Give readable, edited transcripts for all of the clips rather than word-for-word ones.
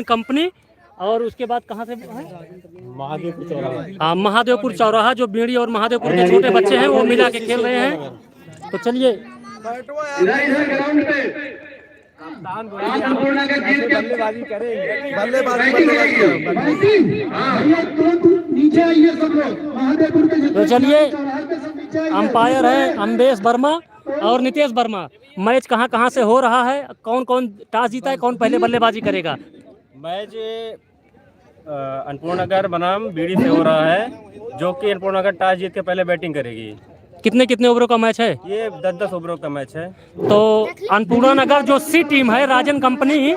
Company. और उसके बाद कहाँ से महादेवपुर चौराहा। हाँ, महादेवपुर चौराहा। जो बीड़ी और महादेवपुर के छोटे बच्चे हैं वो मिला के खेल रहे हैं। तो चलिए बल्लेबाजी करेंगे, बल्लेबाजी तो चलिए अंपायर है अम्बेश वर्मा और नितेश वर्मा। मैच कहाँ कहाँ से हो रहा है, कौन कौन टॉस जीता है, कौन पहले बल्लेबाजी करेगा? मैच अन्नपूर्णा नगर बनाम बीड़ी से हो रहा है, जो कि अन्नपूर्णा नगर टॉस जीत के पहले बैटिंग करेगी। कितने कितने ओवरों का मैच है? ये 10-10 ओवरों का मैच है। तो अन्नपूर्णा नगर जो सी टीम है राजन कंपनी,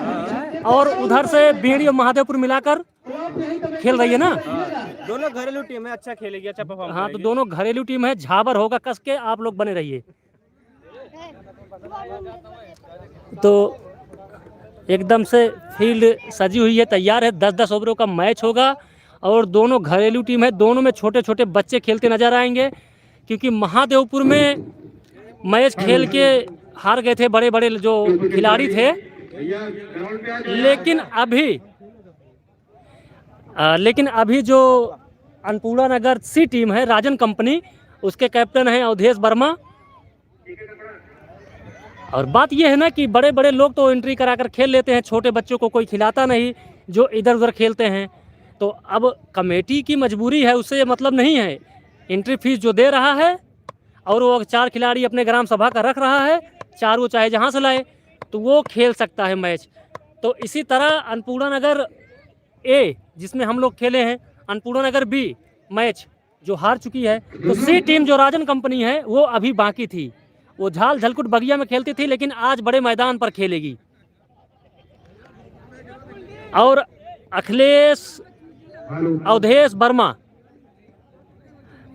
और उधर से बीड़ी और महादेवपुर मिलाकर खेल रही है ना? दोनों घरेलू टीम है, अच्छा खेलेगी, अच्छा परफॉर्म हाँ, तो दोनों घरेलू टीम है, झाबर होगा कस के, आप लोग बने रहिए। तो एकदम से फील्ड सजी हुई है, तैयार है। 10-10 ओवरों का मैच होगा और दोनों घरेलू टीम है। दोनों में छोटे छोटे बच्चे खेलते नजर आएंगे, क्योंकि महादेवपुर में मैच खेल के हार गए थे बड़े बड़े जो खिलाड़ी थे। लेकिन अभी जो अन्नपूर्णा नगर सी टीम है राजन कंपनी, उसके कैप्टन हैं अवधेश वर्मा। और बात यह है ना कि बड़े बड़े लोग तो एंट्री कराकर खेल लेते हैं, छोटे बच्चों को कोई खिलाता नहीं जो इधर उधर खेलते हैं। तो अब कमेटी की मजबूरी है, उससे मतलब नहीं है। एंट्री फीस जो दे रहा है और वो 4 खिलाड़ी अपने ग्राम सभा का रख रहा है, 4 वो चाहे जहाँ से लाए, तो वो खेल सकता है मैच। तो इसी तरह अन्नपूर्णा नगर ए जिसमें हम लोग खेले हैं, अन्नपूर्णा नगर बी मैच जो हार चुकी है, तो सी टीम जो राजन कंपनी है वो अभी बाकी थी। वो झाल झलकुट बगिया में खेलती थी, लेकिन आज बड़े मैदान पर खेलेगी। और अवधेश वर्मा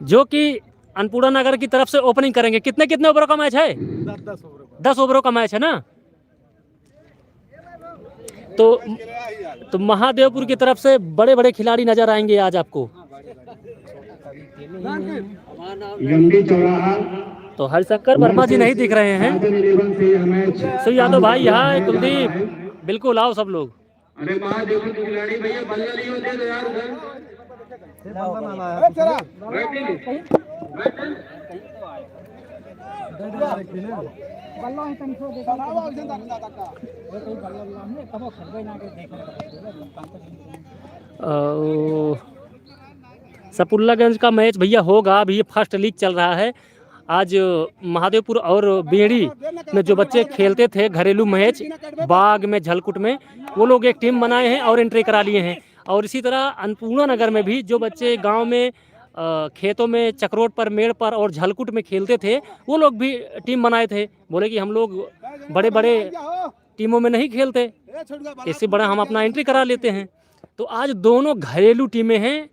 जो कि अन्नपूर्णा नगर की तरफ से ओपनिंग करेंगे। कितने कितने ओवरों का मैच है? 10 ओवरों का मैच है ना? तो महादेवपुर की तरफ से बड़े बड़े खिलाड़ी नजर आएंगे आज आपको। तो हरिशंकर वर्मा जी नहीं दिख रहे हैं। सुनील यादव भाई यहाँ है, कुलदीप, बिल्कुल आओ सब लोग। अरे महादेवपुर के खिलाड़ी भैया बल्ला नहीं होते तो यार उधर सपुल्लागंज का मैच भैया होगा। अभी ये फर्स्ट लीग चल रहा है। आज महादेवपुर और बीड़ी में जो बच्चे खेलते थे घरेलू मैच बाग में झलकुट में, वो लोग एक टीम बनाए हैं और एंट्री करा लिए हैं। और इसी तरह अन्नपूर्णा नगर में भी जो बच्चे गांव में खेतों में चक्रोट पर मेड़ पर और झलकुट में खेलते थे, वो लोग भी टीम बनाए थे। बोले कि हम लोग बड़े बड़े टीमों में नहीं खेलते, इससे बड़ा हम अपना एंट्री करा लेते हैं। तो आज दोनों घरेलू टीमें हैं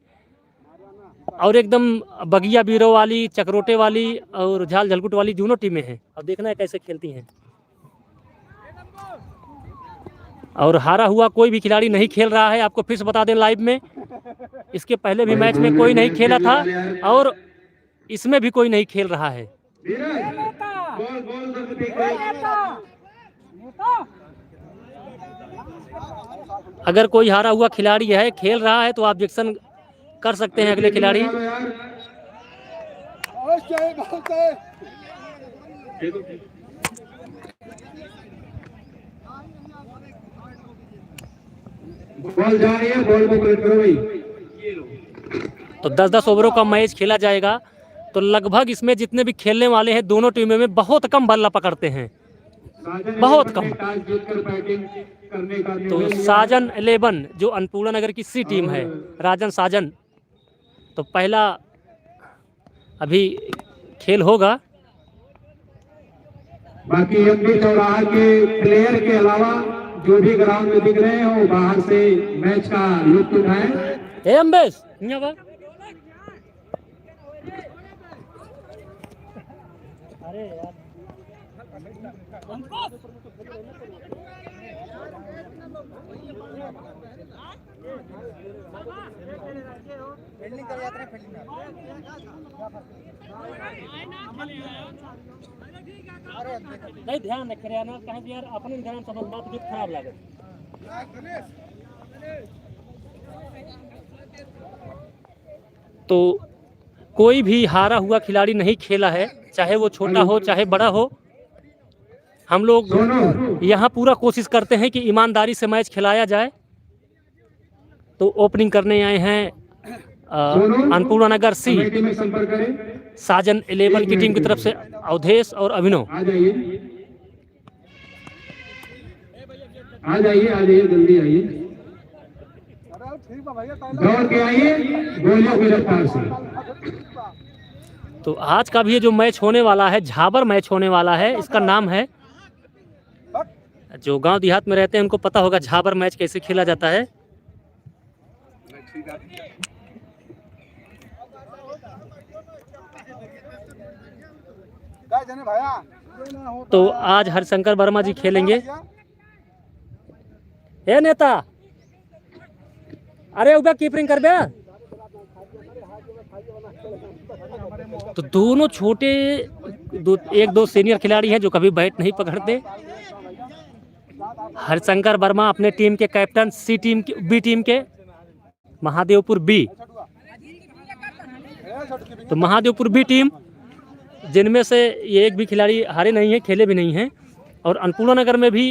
और एकदम बगिया बीरो वाली, चक्रोटे वाली और झाल झलकुट वाली दोनों टीमें हैं। अब देखना है कैसे खेलती हैं। और हारा हुआ कोई भी खिलाड़ी नहीं खेल रहा है। आपको फिर से बता दें लाइव में, इसके पहले भी मैच में कोई नहीं खेला था और इसमें भी कोई नहीं खेल रहा है। अगर कोई हारा हुआ खिलाड़ी है खेल रहा है तो ऑब्जेक्शन कर सकते हैं अगले खिलाड़ी। बॉल जा रही है, बॉल को करेक्ट करो भाई। तो 10-10 ओवरों का मैच खेला जाएगा। तो लगभग इसमें जितने भी खेलने वाले हैं दोनों टीमों में बहुत कम बल्ला पकड़ते हैं, बहुत कम। तो साजन 11 जो अन्नपूर्णा नगर की सी टीम है, राजन साजन, तो पहला अभी खेल होगा। बाकी एमडी चौराहा के प्लेयर के अलावा जो भी ग्राउंड में दिख रहे हैं वो बाहर से मैच का लुत्फ उठाएं। अम्बेश अरे यार नहीं ध्यान रखे यार, कहीं भी यार अपने ध्यान समझ बात जो खराब लगे। तो कोई भी हारा हुआ खिलाड़ी नहीं खेला है, चाहे वो छोटा हो चाहे बड़ा हो। हम लोग यहाँ पूरा कोशिश करते हैं कि ईमानदारी से मैच खिलाया जाए। तो ओपनिंग करने आए हैं अन्नपूर्णा नगर सी कमेटी में संपर्क करें। साजन 11 की टीम की तरफ से अवधेश और अभिनव। आ जाइए, आ जाइए, आ जाइए, जल्दी आइए, दौड़ के आइए गोलियों की रफ्तार से। तो आज का भी ये जो मैच होने वाला है, झाबर मैच होने वाला है। इसका नाम है, जो गांव देहात में रहते हैं उनको पता होगा झाबर मैच कैसे खेला जाता है। तो आज हरिशंकर वर्मा जी खेलेंगे। ए नेता, अरे उबा कीपरिंग कर बे। तो दोनों छोटे एक दो सीनियर खिलाड़ी हैं जो कभी बैट नहीं पकड़ते। हरिशंकर वर्मा अपने टीम के कैप्टन, सी टीम के, बी टीम के, महादेवपुर बी। तो महादेवपुर बी टीम, जिनमें से ये एक भी खिलाड़ी हारे नहीं है, खेले भी नहीं हैं। और अन्नपूर्णा नगर में भी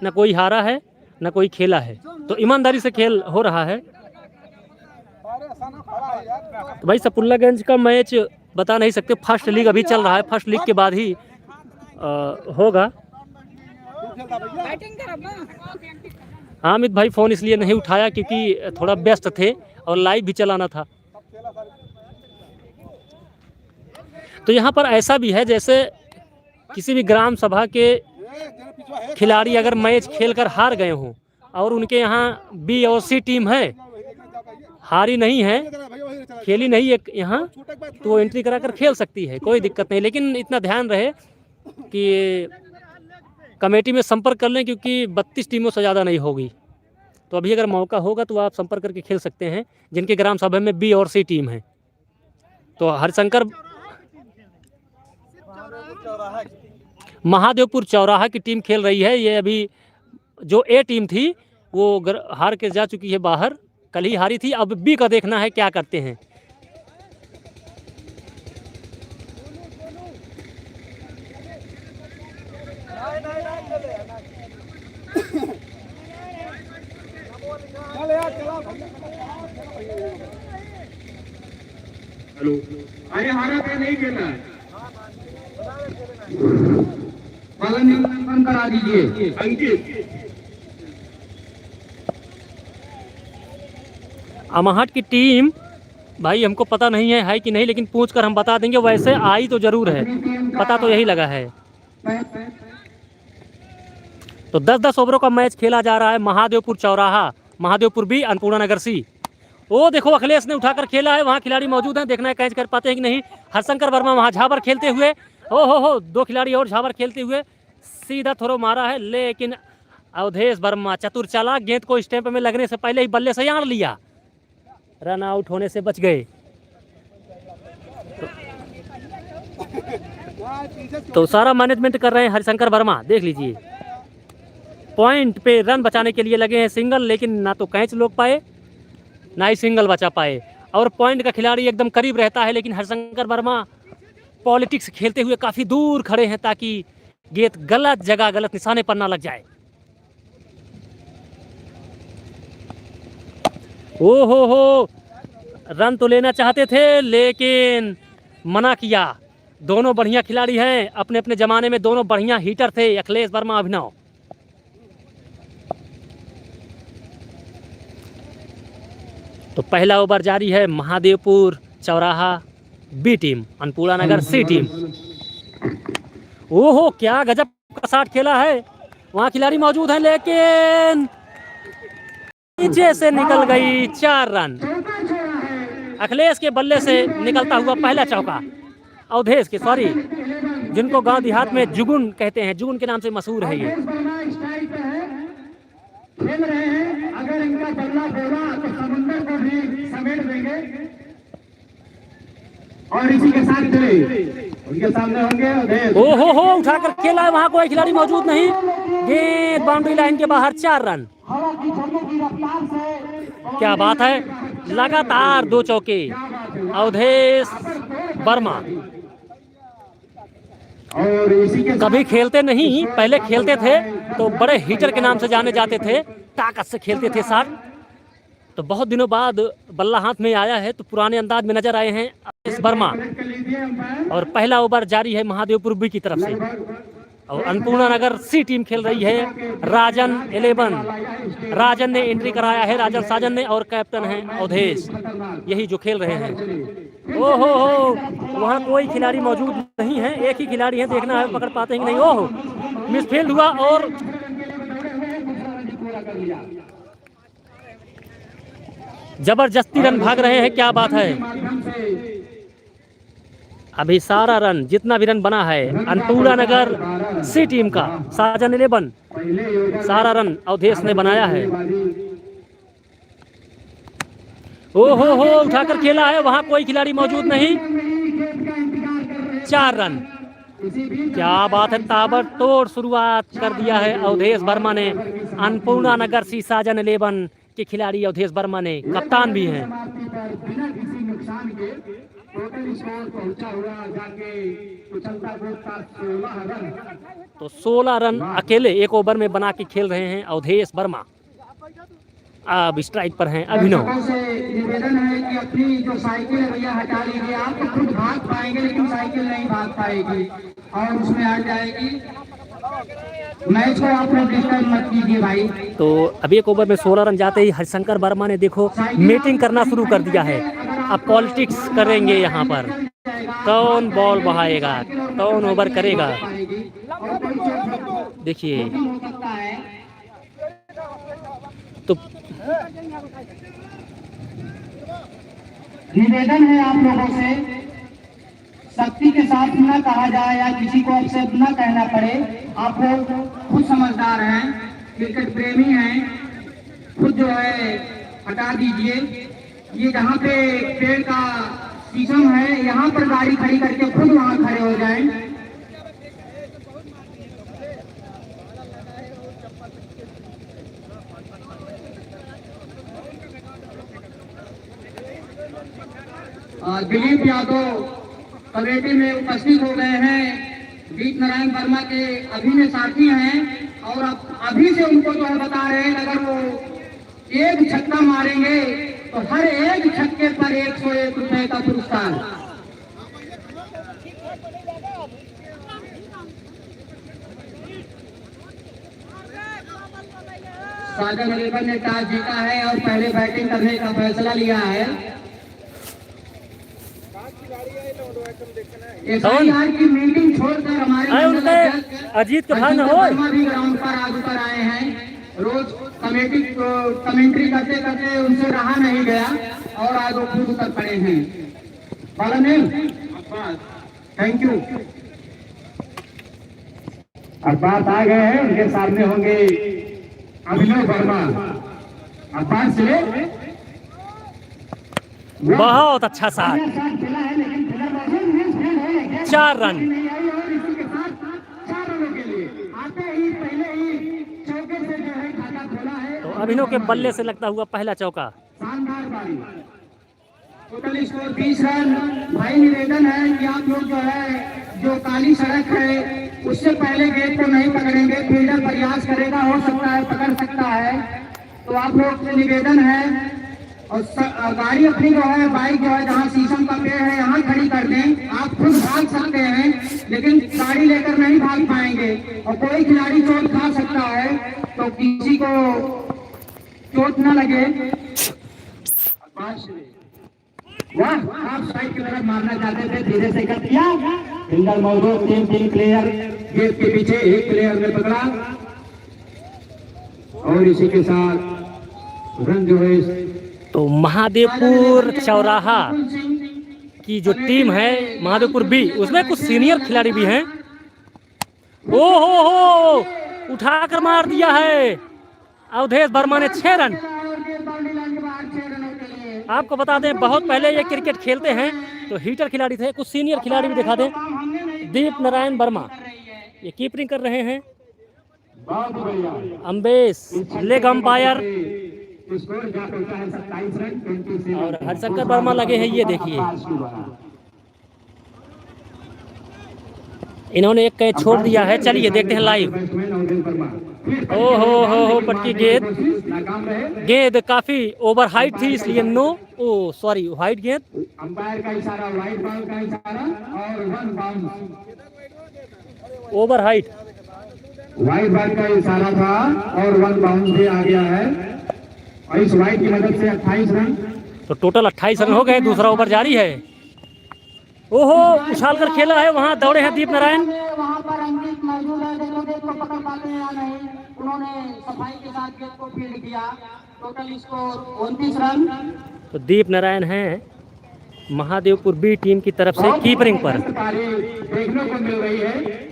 न कोई हारा है न कोई खेला है। तो ईमानदारी से खेल हो रहा है। तो भाई सपुल्लागंज का मैच बता नहीं सकते, फर्स्ट लीग अभी चल रहा है। फर्स्ट लीग के बाद ही होगा। हामिद भाई फ़ोन इसलिए नहीं उठाया क्योंकि थोड़ा व्यस्त थे और लाइव भी चलाना था। तो यहाँ पर ऐसा भी है जैसे किसी भी ग्राम सभा के खिलाड़ी अगर मैच खेलकर हार गए हों और उनके यहाँ बी और सी टीम है, हारी नहीं है, खेली नहीं है यहाँ, तो वो एंट्री कराकर खेल सकती है, कोई दिक्कत नहीं। लेकिन इतना ध्यान रहे कि कमेटी में संपर्क कर लें क्योंकि 32 टीमों से ज़्यादा नहीं होगी। तो अभी अगर मौका होगा तो आप संपर्क करके खेल सकते हैं जिनके ग्राम सभा में बी और सी टीम है। तो हरिशंकर महादेवपुर चौराहा की टीम खेल रही है। ये अभी जो ए टीम थी वो हार के जा चुकी है बाहर, कल ही हारी थी। अब बी का देखना है क्या करते हैं। हेलो, अरे हारा था, नहीं खेला है, पालन करा दीजिए। अंकित, अमाहट की टीम भाई हमको पता नहीं है कि नहीं, लेकिन पूछ कर हम बता देंगे। वैसे आई तो जरूर है, पता तो यही लगा है। तो 10-10 ओवरों का मैच खेला जा रहा है। महादेवपुर चौराहा, महादेवपुर बी, अन्नपूर्णा नगर सी। ओ देखो अखिलेश ने उठाकर खेला है, वहाँ खिलाड़ी मौजूद हैं, देखना है कैच कर पाते हैं कि नहीं। हरिशंकर वर्मा वहाँ झाबर खेलते हुए, ओ हो 2 खिलाड़ी और झाबर खेलते हुए, सीधा थ्रो मारा है, लेकिन अवधेश वर्मा चतुर चालाक गेंद को स्टैंप में लगने से पहले ही बल्ले से यार लिया, रन आउट होने से बच गए। तो सारा मैनेजमेंट कर रहे हैं हरिशंकर वर्मा, देख लीजिए। पॉइंट पे रन बचाने के लिए लगे हैं सिंगल, लेकिन ना तो कैच लोग पाए ना ही सिंगल बचा पाए। और पॉइंट का खिलाड़ी एकदम करीब रहता है, लेकिन हरिशंकर वर्मा पॉलिटिक्स खेलते हुए काफ़ी दूर खड़े हैं ताकि गेंद गलत जगह गलत निशाने पर ना लग जाए। ओ हो रन तो लेना चाहते थे लेकिन मना किया। दोनों बढ़िया खिलाड़ी हैं, अपने अपने ज़माने में दोनों बढ़िया हीटर थे, अखिलेश वर्मा, अभिनव। तो पहला ओवर जारी है। महादेवपुर चौराहा बी टीम, अन्नपूर्णा नगर सी टीम। ओहो क्या गजब का शॉट खेला है, वहाँ खिलाड़ी मौजूद हैं, लेकिन नीचे से निकल गई। 4 रन अखिलेश के बल्ले से निकलता हुआ पहला चौका। अवधेश के, सॉरी, जिनको गांव देहात में जुगुन कहते हैं, जुगुन के नाम से मशहूर है ये। खेल रहे हैं, अगर इनका बल्ला बोला तो समुंदर को भी समेट देंगे। और इसी के साथ चले, उनके सामने होंगे। ओ हो उठाकर खेला है, वहां कोई खिलाड़ी मौजूद नहीं, गेंद बाउंड्री लाइन के बाहर। 4 रन। क्या बात है, लगातार 2 चौके। अवधेश वर्मा। और इसी के कभी खेलते नहीं, पहले खेलते थे तो बड़े हीटर के नाम से जाने जाते थे, ताकत से खेलते थे साथ। तो बहुत दिनों बाद बल्ला हाथ में आया है तो पुराने अंदाज में नजर आए हैं अवधेश वर्मा। और पहला ओवर जारी है महादेवपुर बी की तरफ से और अन्नपूर्णा नगर सी टीम खेल रही है राजन 11। राजन ने एंट्री कराया है, राजन साजन ने, और कैप्टन है अवधेश, यही जो खेल रहे हैं। ओहो हो, वहाँ कोई खिलाड़ी मौजूद नहीं है, एक ही खिलाड़ी है, देखना है पकड़ पाते हैं कि नहीं। ओहो, मिसफील्ड हुआ और जबरदस्ती रन भाग रहे हैं, क्या बात है। अभी सारा रन, जितना भी रन बना है अन्नपूर्णा नगर सी टीम का, साजन 11, सारा रन अवधेश ने बनाया है। ओहो हो, उठाकर खेला है, वहां कोई खिलाड़ी मौजूद नहीं, 4 रन, क्या बात है। ताबड़तोड़ शुरुआत कर दिया है अवधेश वर्मा ने। अन्नपूर्णा नगर सी साजन 11 के खिलाड़ी अवधेश वर्मा ने, कप्तान भी हैं। तो 16 रन अकेले एक ओवर में बना के खेल रहे हैं अवधेश वर्मा। अब स्ट्राइक पर हैं अभिनव। निवेदन है कि अपनी जो साइकिल है भैया हटा लीजिए, आप तो खुद भाग पाएंगे लेकिन साइकिल नहीं भाग पाएगी और उसमें आ जाएगी। मैच को आप लोग डिस्टर्ब मत कीजिए भाई। तो अभी एक ओवर में 16 रन जाते ही हरिशंकर वर्मा ने देखो मीटिंग करना शुरू कर दिया है। अब पॉलिटिक्स करेंगे यहाँ पर, कौन बॉल बहाएगा, कौन ओवर करेगा, देखिए। तो निवेदन है आप लोगों से, सख्ती के साथ न कहा जाए या किसी को आपसे न कहना पड़े। आप लोग खुद समझदार हैं, क्रिकेट प्रेमी हैं, खुद जो है हटा दीजिए। ये जहाँ पे पेड़ का शीशम है, यहाँ पर गाड़ी खड़ी करके खुद वहाँ खड़े हो जाएं। दिलीप यादव कमेटी में उपस्थित हो गए हैं, दीप नारायण वर्मा के अभिनय साथी हैं और अब अभी से उनको जो है बता रहे हैं, अगर वो एक छक्का मारेंगे तो हर एक छक्के पर 101 रुपए का पुरस्कार। साजन 11 ने टॉस जीता है और पहले बैटिंग करने का फैसला लिया है। एसआईआर की मीटिंग छोड़कर हमारे अजीत के भाई भी ग्राउंड पर आज ऊपर आए हैं। रोज कमेंट्री करते करते उनसे रहा नहीं गया और आज वो खुद उतर पड़े हैं। बालानेल, थैंक यू। अब्बास आ गए हैं, उनके सामने होंगे अभिनव वर्मा। अब्बास से बहुत अच्छा शॉट, 4 रन। तो अभिनव के बल्ले से लगता हुआ पहला चौका। Total score 20 run. भाई निवेदन है कि आप लोग जो है, जो काली सड़क है उससे पहले गेंद को नहीं पकड़ेंगे। फील्डर प्रयास करेगा, हो सकता है पकड़ सकता है, तो आप लोग से निवेदन है। और गाड़ी अपनी जो है, बाइक जो है जहाँ शीशम का पेड़ है यहाँ खड़ी कर दें। आप खुद भाग सकते हैं लेकिन गाड़ी लेकर नहीं भाग पाएंगे और कोई खिलाड़ी चोट खा सकता है, तो किसी को चोट न लगे। वाह, आप साइड की तरफ मारना चाहते थे, धीरे से कर दिया। फिंगर मौजूद, 3 प्लेयर गेट के पीछे, एक प्लेयर ने पकड़ा और इसी के साथ रन जो है। तो महादेवपुर चौराहा की जो टीम है महादेवपुर बी, उसमें कुछ सीनियर खिलाड़ी भी हैं। ओ हो, उठाकर मार दिया है अवधेश वर्मा ने 6 रन। आपको बता दें बहुत पहले ये क्रिकेट खेलते हैं तो हीटर खिलाड़ी थे। कुछ सीनियर खिलाड़ी भी दिखा दें। दीप नारायण वर्मा ये कीपिंग कर रहे हैं। अम्बेश लेग अंपायर, स्कोर ज्ञात होता है 27 रन 27। और हरिशंकर वर्मा लगे हैं, ये देखिए इन्होंने एक कैच छोड़ दिया है। चलिए देखते हैं लाइव। हो पटकी गेंद, गेंद काफी ओवर हाइट थी इसलिए नो, ओ सॉरी वाइड गेंद। अंपायर का इशारा, वाइड बॉल का इशारा और 1 bounce. Over height wide ball का इशारा था और 1 बाउंस भी आ गया है और इस वाइड की मदद से 28 रन। तो टोटल 28 रन हो गए। दूसरा ओवर जारी है। ओहो उछाल कर खेला है, वहां दौड़े हैं दीप नारायण। वहां पर अंकित मौजूद है, देखो गेंद को पकड़ पाते हैं या नहीं। उन्होंने सफाई के साथ गेंद को फील्ड किया। Total score 29 run. तो दीप नारायण हैं महादेवपुर बी टीम की तरफ से कीपरिंग पर। देखने को मिल रही है।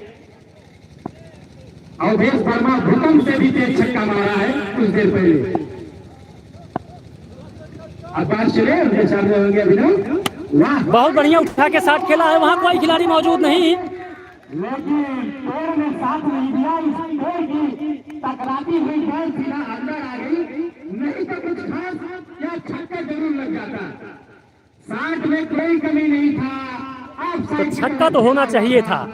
अवधेश वर्मा भूकंप से भी तेज छक्का मारा है कुछ देर पहले। अखबार चले उनके सामने होंगे अभिनव। वाह, बहुत बढ़िया उठा के साथ खेला है, वहां कोई खिलाड़ी मौजूद नहीं। लेकिन पैर में साथ नहीं दिया। इस पैर की टकराती हुई बॉल सीधा अंदर आ गई, नहीं तो कुछ खास या छक्का जरूर लग जाता। 60 में कोई कमी नहीं था। तो छक्का तो होना चाहिए था,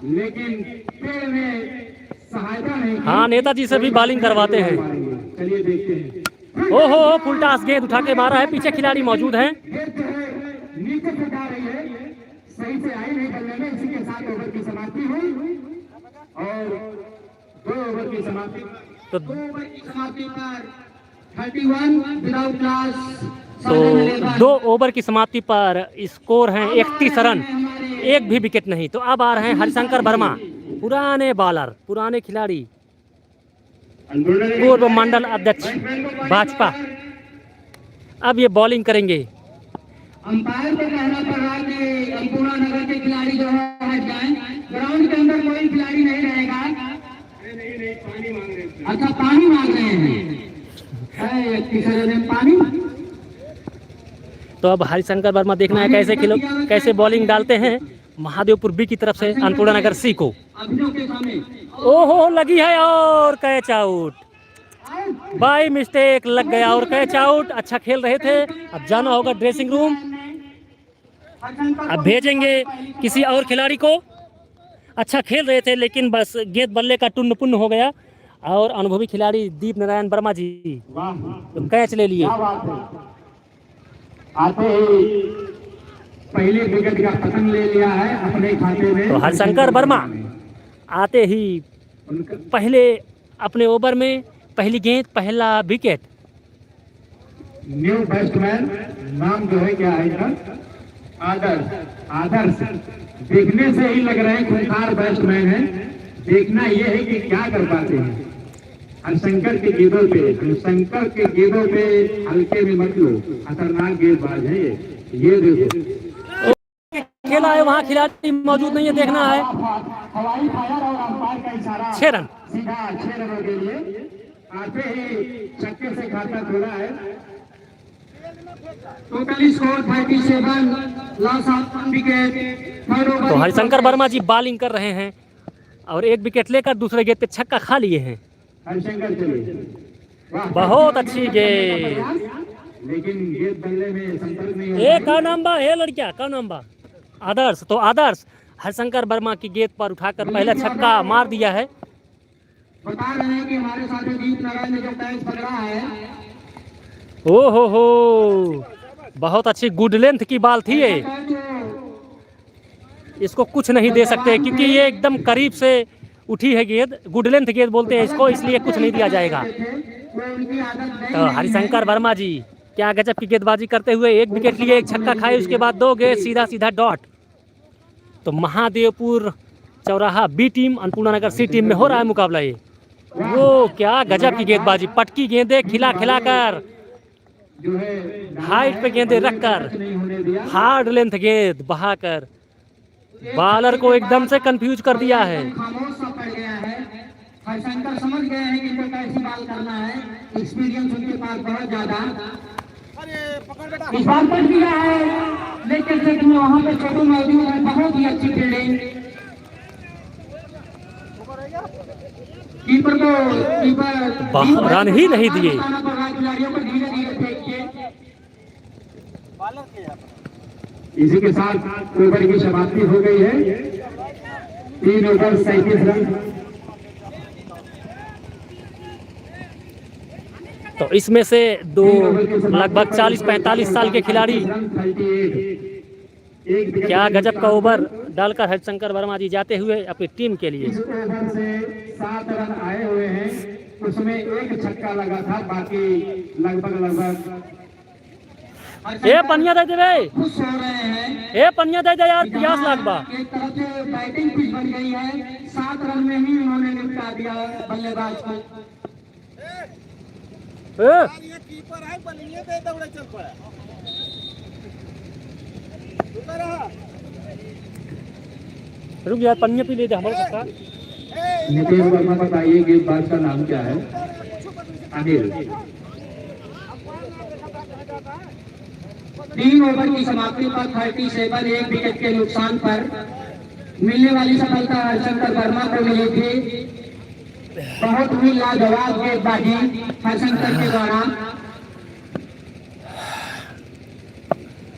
लेकिन पैर में सहायता नहीं। हाँ नेताजी से भी बॉलिंग करवाते हैं। चलिए देखते हैं। ओहो फुल टॉस गेंद उठा के मारा है, पीछे खिलाड़ी मौजूद हैं। नीचे से जा रही है, सही से आई नहीं करने में। इसी के साथ ओवर की समाप्ति हुई और 2 ओवर की समाप्ति। तो 2 ओवर की समाप्ति पर 31 विदाउट लॉस। तो 2 ओवर की समाप्ति पर स्कोर है 31 रन, एक भी विकेट नहीं। तो अब आ रहे हैं हरिशंकर वर्मा, पुराने बॉलर, पुराने खिलाड़ी, पूर्व मंडल अध्यक्ष भाजपा। अब ये बॉलिंग करेंगे। अंपायर को कहना पड़ रहा कि अल्पुरा नगर के खिलाड़ी जो है हट जाएं। ग्राउंड के अंदर कोई खिलाड़ी नहीं रहेगा। अच्छा पानी मांग रहे हैं, पानी। तो अब हरिशंकर वर्मा देखना है कैसे खिलो, कैसे बॉलिंग डालते हैं महादेवपुर बी की तरफ से अन्नपूर्णा नगर सी को। ओहो लगी है और कैच आउट, बाई मिस्टेक लग गया और कैच आउट। अच्छा खेल रहे थे, अब जाना होगा ड्रेसिंग रूम। अब भेजेंगे किसी और खिलाड़ी को। अच्छा खेल रहे थे लेकिन बस गेंद बल्ले का टुन्न पुन्न हो गया और अनुभवी खिलाड़ी दीप नारायण वर्मा जी तो कैच ले लिए। आते ही पहले विकेट का पतन ले लिया है अपने खाते में। तो हरिशंकर वर्मा आते ही पहले अपने ओवर में पहली गेंद पहला विकेट। न्यू बैट्समैन नाम जो है क्या है इनका? आदर्श। आदर्श देखने से ही लग रहे हैं खूंखार बैट्समैन है। देखना यह है कि क्या कर पाते हैं। हरिशंकर के गेंदों पे, हरिशंकर के गेंदों पे हल्के में मत लो, खतरनाक गेंदबाज है ये देखो। खेला है वहाँ खिलाड़ी मौजूद नहीं है, देखना है। हवाई फायर और अंपायर का इशारा 6 रन सीधा 6 रनों के लिए। आते ही छक्के से खाता खोला है। Total score 37, loss of 1 wicket. तो हरिशंकर वर्मा जी बॉलिंग कर रहे हैं और 1 विकेट लेकर दूसरे गेंद पे छक्का खा लिए हैं। हरिशंकर चले, बहुत अच्छी गेंद, लेकिन गेंद बल्ले में संपर्क नहीं ए का नाम बा है लड़किया का नाम बा आदर्श। तो आदर्श हरिशंकर वर्मा की गेंद पर उठाकर पहला छक्का मार दिया है। बता रहे हैं कि हमारे साथ दीप नारायण ने जो कैच पकड़ा है। ओ हो बहुत अच्छी गुड लेंथ की बॉल थी ये, इसको कुछ नहीं दे सकते क्योंकि ये एकदम करीब से उठी है गेंद। गुड लेंथ गेंद बोलते हैं इसको, इसलिए कुछ नहीं दिया जाएगा। तो हरिशंकर वर्मा जी क्या गजब की गेंदबाजी करते हुए 1 विकेट लिए, 1 छक्का खाए, उसके बाद 2 गेंद सीधा डॉट। तो महादेवपुर चौराहा बी टीम अन्नपूर्णा नगर सी टीम में हो रहा है मुकाबला। ये वो क्या गजब की गेंदबाजी, पटकी गेंदे खिला कर हाइट पे गेंदे रखकर हार्ड लेंथ गेंद बहाकर बॉलर को एकदम से कंफ्यूज कर दिया है। हरिशंकर समझ गए हैं कि इनको कैसी बॉल करना है, एक्सपीरियंस उनके पास बहुत ज्यादा। इस बार पट दिया है, लेकिन वहाँ पे छोटू मौजूद है, बहुत ही अच्छी फील्डिंग। कीपर को कीपर रन ही नहीं दिए। खिलाड़ियों को धीरे धीरे फेंकिए। इसी के साथ ओवर की समाप्ति हो गई है। 3 ओवर 37 रन। तो इसमें से दो लगभग 40-45 साल के खिलाड़ी क्या गजब का ओवर डालकर हरिशंकर वर्मा जी जाते हुए अपनी टीम के लिए। इस ओवर से 7 रन आए हुए हैं, उसमें एक छक्का लगा था, बाकी लगभग ए पनिया दे दे बे, खुश हो रहे हैं। ए पनिया दे दे यार, प्यास लागबा। एक तरफ से बैटिंग पिच बन गई है, 7 रन में ही उन्होंने निपटा दिया बल्लेबाज को। कीपर है बलिए दे दौड़े चल पड़ा। रुक यार, पनिया पी ले दे हमारे साथ। नितेश वर्मा बताइए गेंदबाज का नाम क्या है? अनिल। 3 ओवर की समाप्ति पर 37 एक विकेट के नुकसान पर मिलने वाली सफलता हरिशंकर वर्मा को मिली थी। बहुत ही लाजवाब गेंदबाजी हरिशंकर के द्वारा।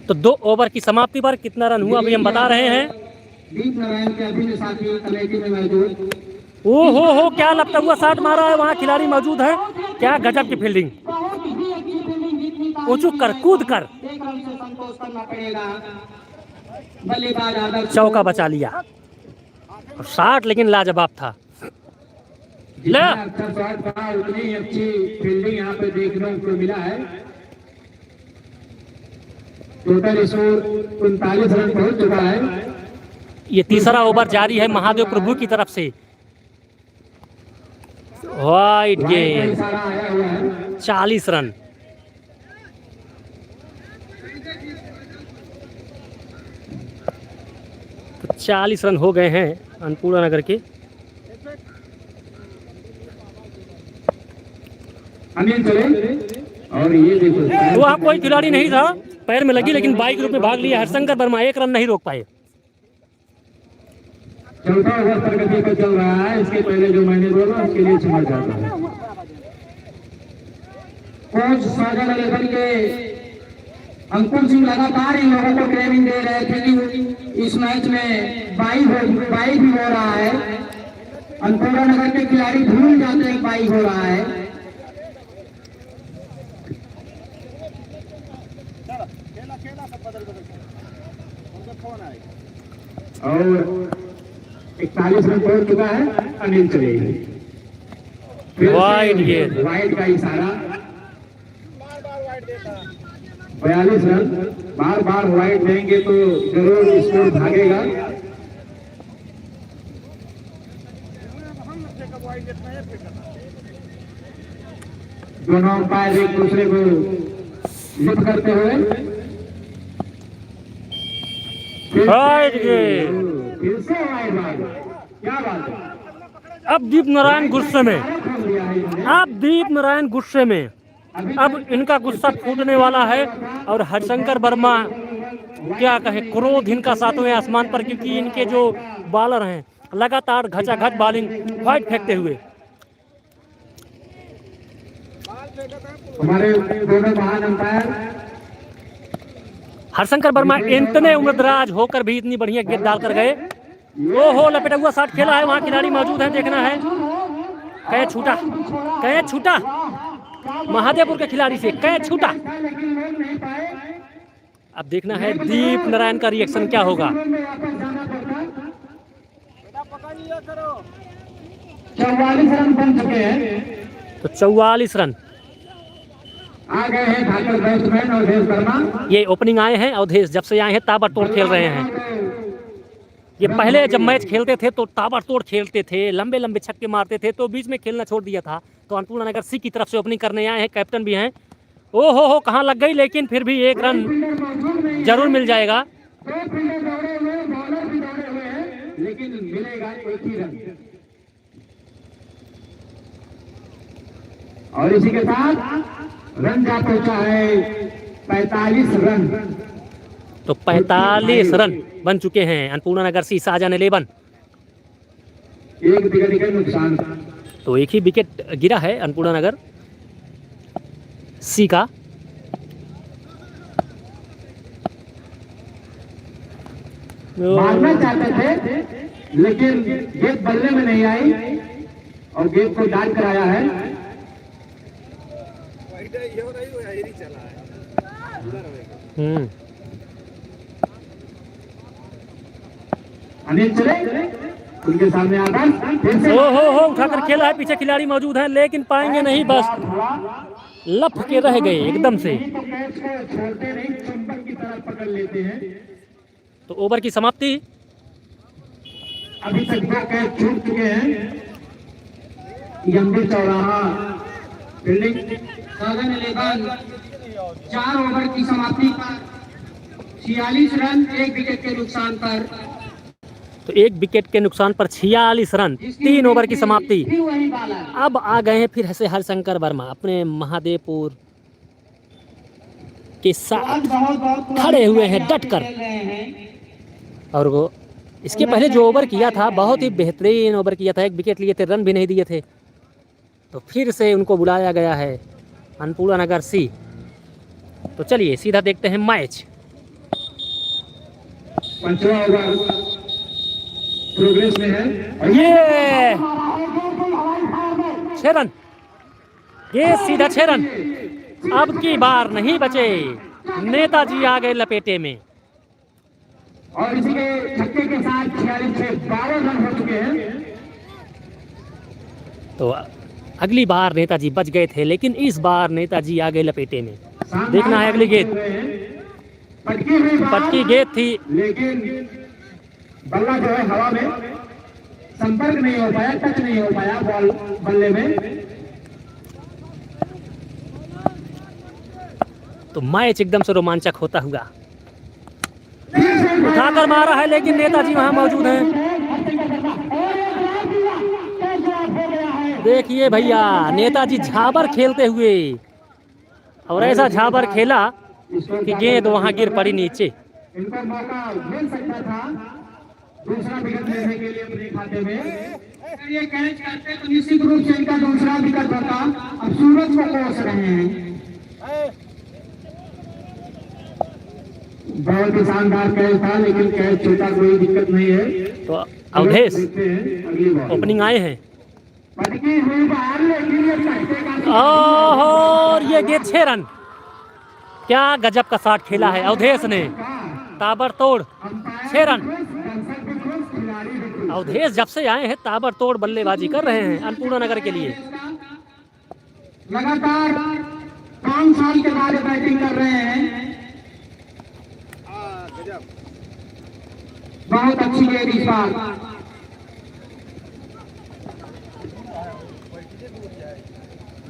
तो 2 ओवर की समाप्ति पर कितना रन हुआ अभी हम बता रहे हैं। दीप नारायण के अभिन्न साथी कमेटी में मौजूद। ओ हो क्या लगता हुआ शॉट मारा है, वहाँ खिलाड़ी मौजूद है। क्या गजब की फील्डिंग, उचुक कर कूद कर संतोष करना पड़ेगा। बल्लेबाज आदर्श चौका बचा लिया। शॉट लेकिन लाजवाब था। ले अच्छा शॉट था, उतनी अच्छी फील्डिंग यहाँ पे देखने को मिला है। टोटल स्कोर 39 रन पहुंच चुका है। ये तीसरा ओवर जारी है महादेव प्रभु की तरफ से। वाइड गेंद, सारा आया हुआ है। 40 रन। तो 40 रन हो गए हैं अन्नपूर्णा नगर के। अनिल चले और ये देखो वहाँ कोई खिलाड़ी नहीं था, पैर में लगी लेकिन बाइक रूप में भाग लिया हरिशंकर वर्मा। 1 रन नहीं रोक पाए। चौथा ओवर प्रगति पर चल रहा है। इसके पहले जो मैंने बोला उसके लिए समझ जाता है। कोच सागर 11 के अंकुर सिंह लगातार इन लोगों को ट्रेनिंग दे रहे थे कि इस मैच में बाई भी हो रहा है। अन्नपूर्णा नगर के खिलाड़ी भूल जाते हैं बाई हो रहा है। और 41 रन पहुंच चुका है। अनिल चलेगी वाइड गेंद, वाइड का इशारा। 42 रन बार बार वाइड देंगे तो जरूर स्कोर भागेगा। दोनों अंपायर एक दूसरे को लिफ्ट करते हुए वाइड गेंद। फिर से वाइड बाल। क्या बात है। अब दीप नारायण गुस्से में, अब दीप नारायण गुस्से में। अब इनका गुस्सा फूटने वाला है और हरिशंकर वर्मा क्या कहे, क्रोध इनका 7वें आसमान पर, क्योंकि इनके जो बॉलर हैं लगातार घचाघच बॉलिंग वाइड फेंकते हुए। हमारे दोनों महान अंपायर हरिशंकर वर्मा इतने उम्रदराज होकर भी इतनी बढ़िया गेंद डालकर गए। ओहो लपेटा हुआ शॉट खेला है, वहाँ खिलाड़ी मौजूद है, देखना है। कैच छूटा, कैच छूटा महादेवपुर के खिलाड़ी से, कैच छूटा। अब देखना है दीप नारायण का रिएक्शन क्या होगा। 44 रन बन चुके हैं। तो 44 रन आ गए हैं ठाकुर बैट्समैन अवधेश वर्मा। ये ओपनिंग आए हैं। अवधेश जब से आए हैं ताबड़तोड़ खेल रहे हैं। ये पहले जब मैच खेलते थे तो ताबड़तोड़ खेलते थे, लंबे लंबे छक्के मारते थे, तो बीच में खेलना छोड़ दिया था। तो अन्नपूर्णा नगर सी की तरफ से ओपनिंग करने आए हैं, कैप्टन भी हैं। ओ हो कहाँ लग गई, लेकिन फिर भी 1 रन जरूर मिल जाएगा। लेकिन मिलेगा 1 ही रन। और इसी के साथ रन जा पहुंचा है 45 रन। तो 45 रन बन चुके हैं अन्नपूर्णा नगर सी साजन 11। एक विकेट के नुकसान। तो एक ही विकेट गिरा है अन्नपूर्णा नगर सी का। मारना चाहते थे लेकिन गेंद बल्ले में नहीं आई और गेंद को डाल कराया है। अनिल चले उनके सामने आकर फिर से हो उठाकर खेला है, पीछे खिलाड़ी मौजूद हैं लेकिन पाएंगे नहीं, बस लप के रह गए एकदम से। तो कैच को छोड़ते नहीं, चुंबक की तरफ पकड़ लेते हैं। तो ओवर की समाप्ति। अभी तक 2 कैच छूट चुके हैं। यंबी चौराहा फील्डिंग साधन 4 ओवर की समाप्ति पर 46 रन 1 विकेट के नुकसान पर। तो 1 विकेट के नुकसान पर 46 रन 3 ओवर की समाप्ति। अब आ गए हैं फिर से हरशंकर वर्मा अपने महादेवपुर के साथ खड़े हुए हैं डट कर। और वो इसके पहले जो ओवर किया था बहुत ही बेहतरीन ओवर किया था, 1 विकेट लिए थे, रन भी नहीं दिए थे। तो फिर से उनको बुलाया गया है अन्नपूर्णा नगर सी। तो चलिए सीधा देखते हैं मैच। 5वां ओवर प्रोग्रेस में है। ये 6 रन, ये सीधा 6 रन। अब की बार नहीं बचे, नेताजी आ गए लपेटे में। और इसी के छक्के के साथ 46 से 12 रन हो चुके हैं। तो अगली बार नेताजी बच गए थे लेकिन इस बार नेताजी आ गए लपेटे में। देखना है अगली गेंद, पटकी गेंद थी लेकिन बल्ला जो है हवा में संपर्क नहीं हो पाया, टच नहीं हो पाया बॉल बल्ले में। तो मैच एकदम से रोमांचक होता हुआ उठाकर मारा है लेकिन नेताजी वहां मौजूद हैं। देखिए भैया नेताजी झाबर खेलते हुए, और ऐसा झाबर खेला कि गेंद वहां गिर पड़ी नीचे। इनको मौका मिल सकता था दूसरा विकेट लेने के लिए अपने खाते में। अगर ये कैच करते तो निश्चित रूप से इनका दूसरा विकेट होता। अब सूरज को कोस रहे हैं। बहुत ही शानदार कैच था लेकिन कैच छोटा, कोई दिक्कत नहीं है। तो अवधेश अगली बॉल ओपनिंग आए हैं पटकी हुई बाहर, लेकिन ये छक्के का और ये गेंद 6 रन। क्या गजब का शॉट खेला है अवधेश ने, ताबड़तोड़ 6 रन। अवधेश जब से आए हैं ताबड़तोड़ बल्लेबाजी कर रहे हैं अन्नपूर्णा नगर के लिए। लगातार 5 साल के बाद बैटिंग कर रहे हैं। बहुत अच्छी गेंद इस बार।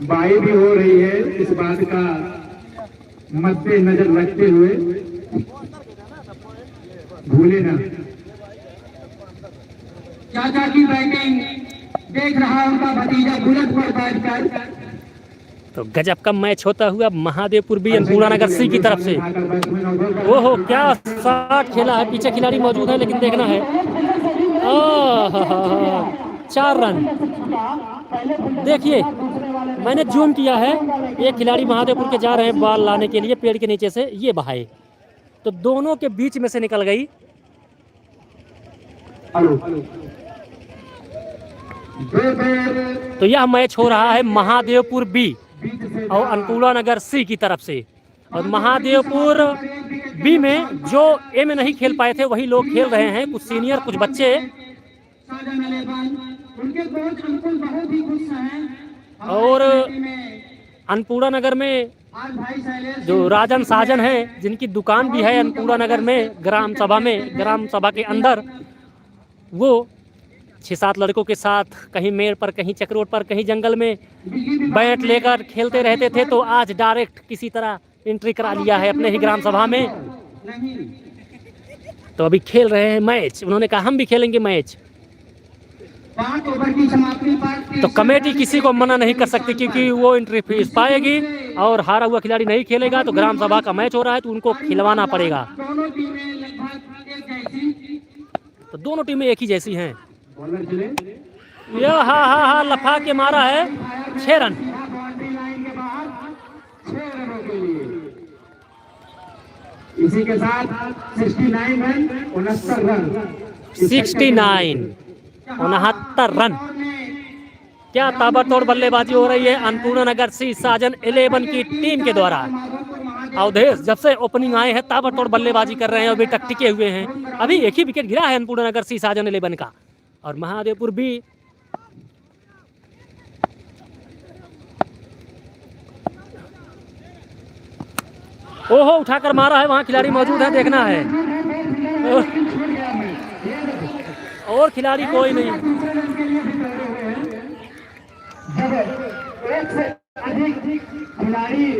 बाई भी हो रही है, इस बात का मद्देनजर रखते हुए भूले ना। चाचा की बैटिंग देख रहा है उनका भतीजा बुलेट पर बैठकर। तो गजब का मैच होता हुआ महादेवपुर बी अन्नपूर्णा नगर सी की तरफ से। ओहो क्या शॉट खेला है, पीछे खिलाड़ी मौजूद है लेकिन देखना है। 4 रन। देखिए मैंने जूम किया है, ये खिलाड़ी महादेवपुर के जा रहे हैं बॉल लाने के लिए पेड़ के नीचे से, ये बहाए तो दोनों के बीच में से निकल गई। तो यह मैच हो रहा है महादेवपुर बी और अन्नपूर्णा नगर सी की तरफ से। और महादेवपुर बी में जो ए में नहीं खेल पाए थे वही लोग खेल रहे हैं, कुछ सीनियर कुछ बच्चे। और अन्नपूर्णा नगर में जो राजन साजन है जिनकी दुकान भी है अन्नपूर्णा नगर में ग्राम सभा के अंदर, वो 6-7 लड़कों के साथ कहीं मेड़ पर, कहीं चक्रोट पर, कहीं जंगल में बैट लेकर खेलते रहते थे। तो आज डायरेक्ट किसी तरह एंट्री करा लिया है अपने ही ग्राम सभा में। तो अभी खेल रहे हैं मैच। उन्होंने कहा हम भी खेलेंगे मैच। तो कमेटी किसी को मना नहीं कर सकती क्योंकि वो एंट्री फीस पाएगी और हारा हुआ खिलाड़ी नहीं खेलेगा। तो ग्राम सभा का मैच हो रहा है तो उनको खिलवाना पड़ेगा। तो दोनों टीमें एक ही जैसी हैं। ये हा लफा के मारा है 6 रन। बाउंड्री लाइन के बाहर 6 रनों के लिए। इसी के साथ 69 रन 69 रन 69 69 रन। क्या ताबड़तोड़ बल्लेबाजी हो रही है अन्नपूर्णा नगर सी साजन 11 की टीम के द्वारा। अवधेश जब से ओपनिंग आए हैं ताबड़तोड़ बल्लेबाजी कर रहे हैं, अभी तक टिके हुए हैं। अभी एक ही विकेट गिरा है अन्नपूर्णा नगर सी साजन 11 का। और महादेवपुर भी ओहो उठाकर मारा है, वहां खिलाड़ी मौजूद है, देखना है। और खिलाड़ी कोई नहीं।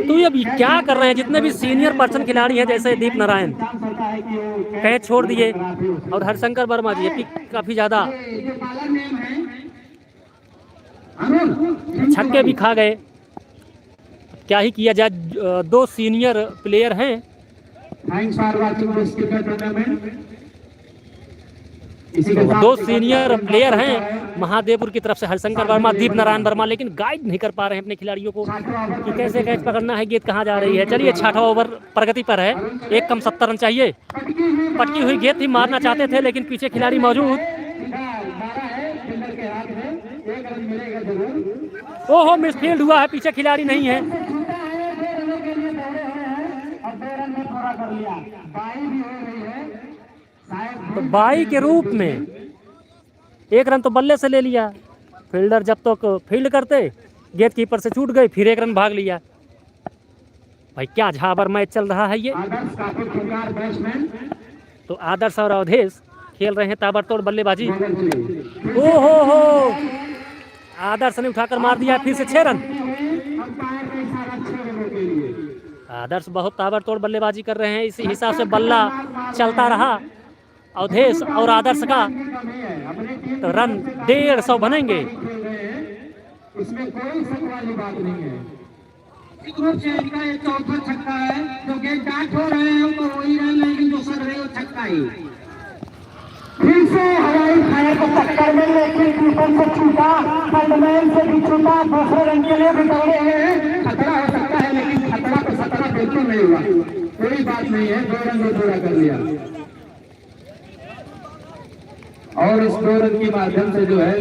तो ये क्या कर रहे हैं जितने भी सीनियर पर्सन खिलाड़ी हैं, जैसे दीप नारायण कैच छोड़ दिए और हरशंकर वर्मा जी काफी ज्यादा छक्के भी खा गए। क्या ही किया जाए, 2 सीनियर प्लेयर हैं। तो 2 सीनियर प्लेयर हैं महादेवपुर की तरफ से, हरशंकर वर्मा, दीप नारायण वर्मा, लेकिन गाइड नहीं कर पा रहे हैं अपने खिलाड़ियों को कि कैसे कैच पकड़ना है, गेंद कहाँ जा रही है। चलिए 6वां ओवर प्रगति पर है, 1 कम 70 रन चाहिए। पटकी हुई गेंद थी, मारना चाहते थे लेकिन पीछे खिलाड़ी मौजूद। ओहो मिसफील्ड हुआ है, पीछे खिलाड़ी नहीं है। तो 22 के रूप में 1 रन तो बल्ले से ले लिया। फील्डर जब तक फील्ड करते गेंद कीपर से छूट गई, फिर 1 रन भाग लिया। भाई क्या झाबर मैच चल रहा है ये। तो आदर्श और अवधेश खेल रहे हैं ताबड़तोड़ बल्लेबाजी। ओहो आदर्श ने उठाकर मार दिया फिर से 6 रन। आदर्श बहुत ताबड़तोड़ बल्लेबाजी कर रहे हैं, इसी हिसाब से बल्ला चलता रहा अवधेश और आदर्श का तो रन 150 बनेंगे। इसमें कोई शक वाली बात नहीं है। ग्रुप से इनका ये चौथा छक्का है, जो गेंद डाट हो रहे हैं तो वही रन, लेकिन जो सर रहे हो छक्का ही। फिर से हवाई फायर को टक्कर में लेकिन कीपर से छूटा, फंडमैन से भी छूटा, दूसरे रन के लिए भी दौड़े हैं। खतरा हो सकता है लेकिन खतरा तो खतरा बिल्कुल नहीं हुआ, कोई बात नहीं है। 2 रन में पूरा कर लिया और इस 2 रन के माध्यम से जो है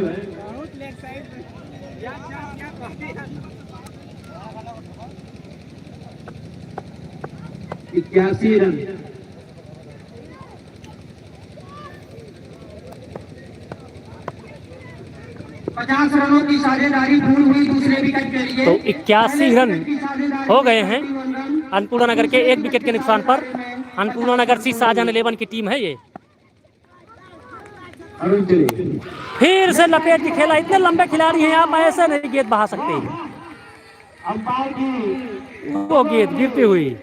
81 रन। पचास रनों की साझेदारी पूरी हुई दूसरे विकेट के लिए। तो 81 रन हो गए हैं अन्नपूर्णा नगर के 1 विकेट के नुकसान पर। अन्नपूर्णा नगर सी साजन 11 की टीम है ये। फिर से लपेट के खेला, इतने लंबे खिलाड़ी हैं आप ऐसे नहीं गेंद बहा सकते। वो गेंद गिरती हुई,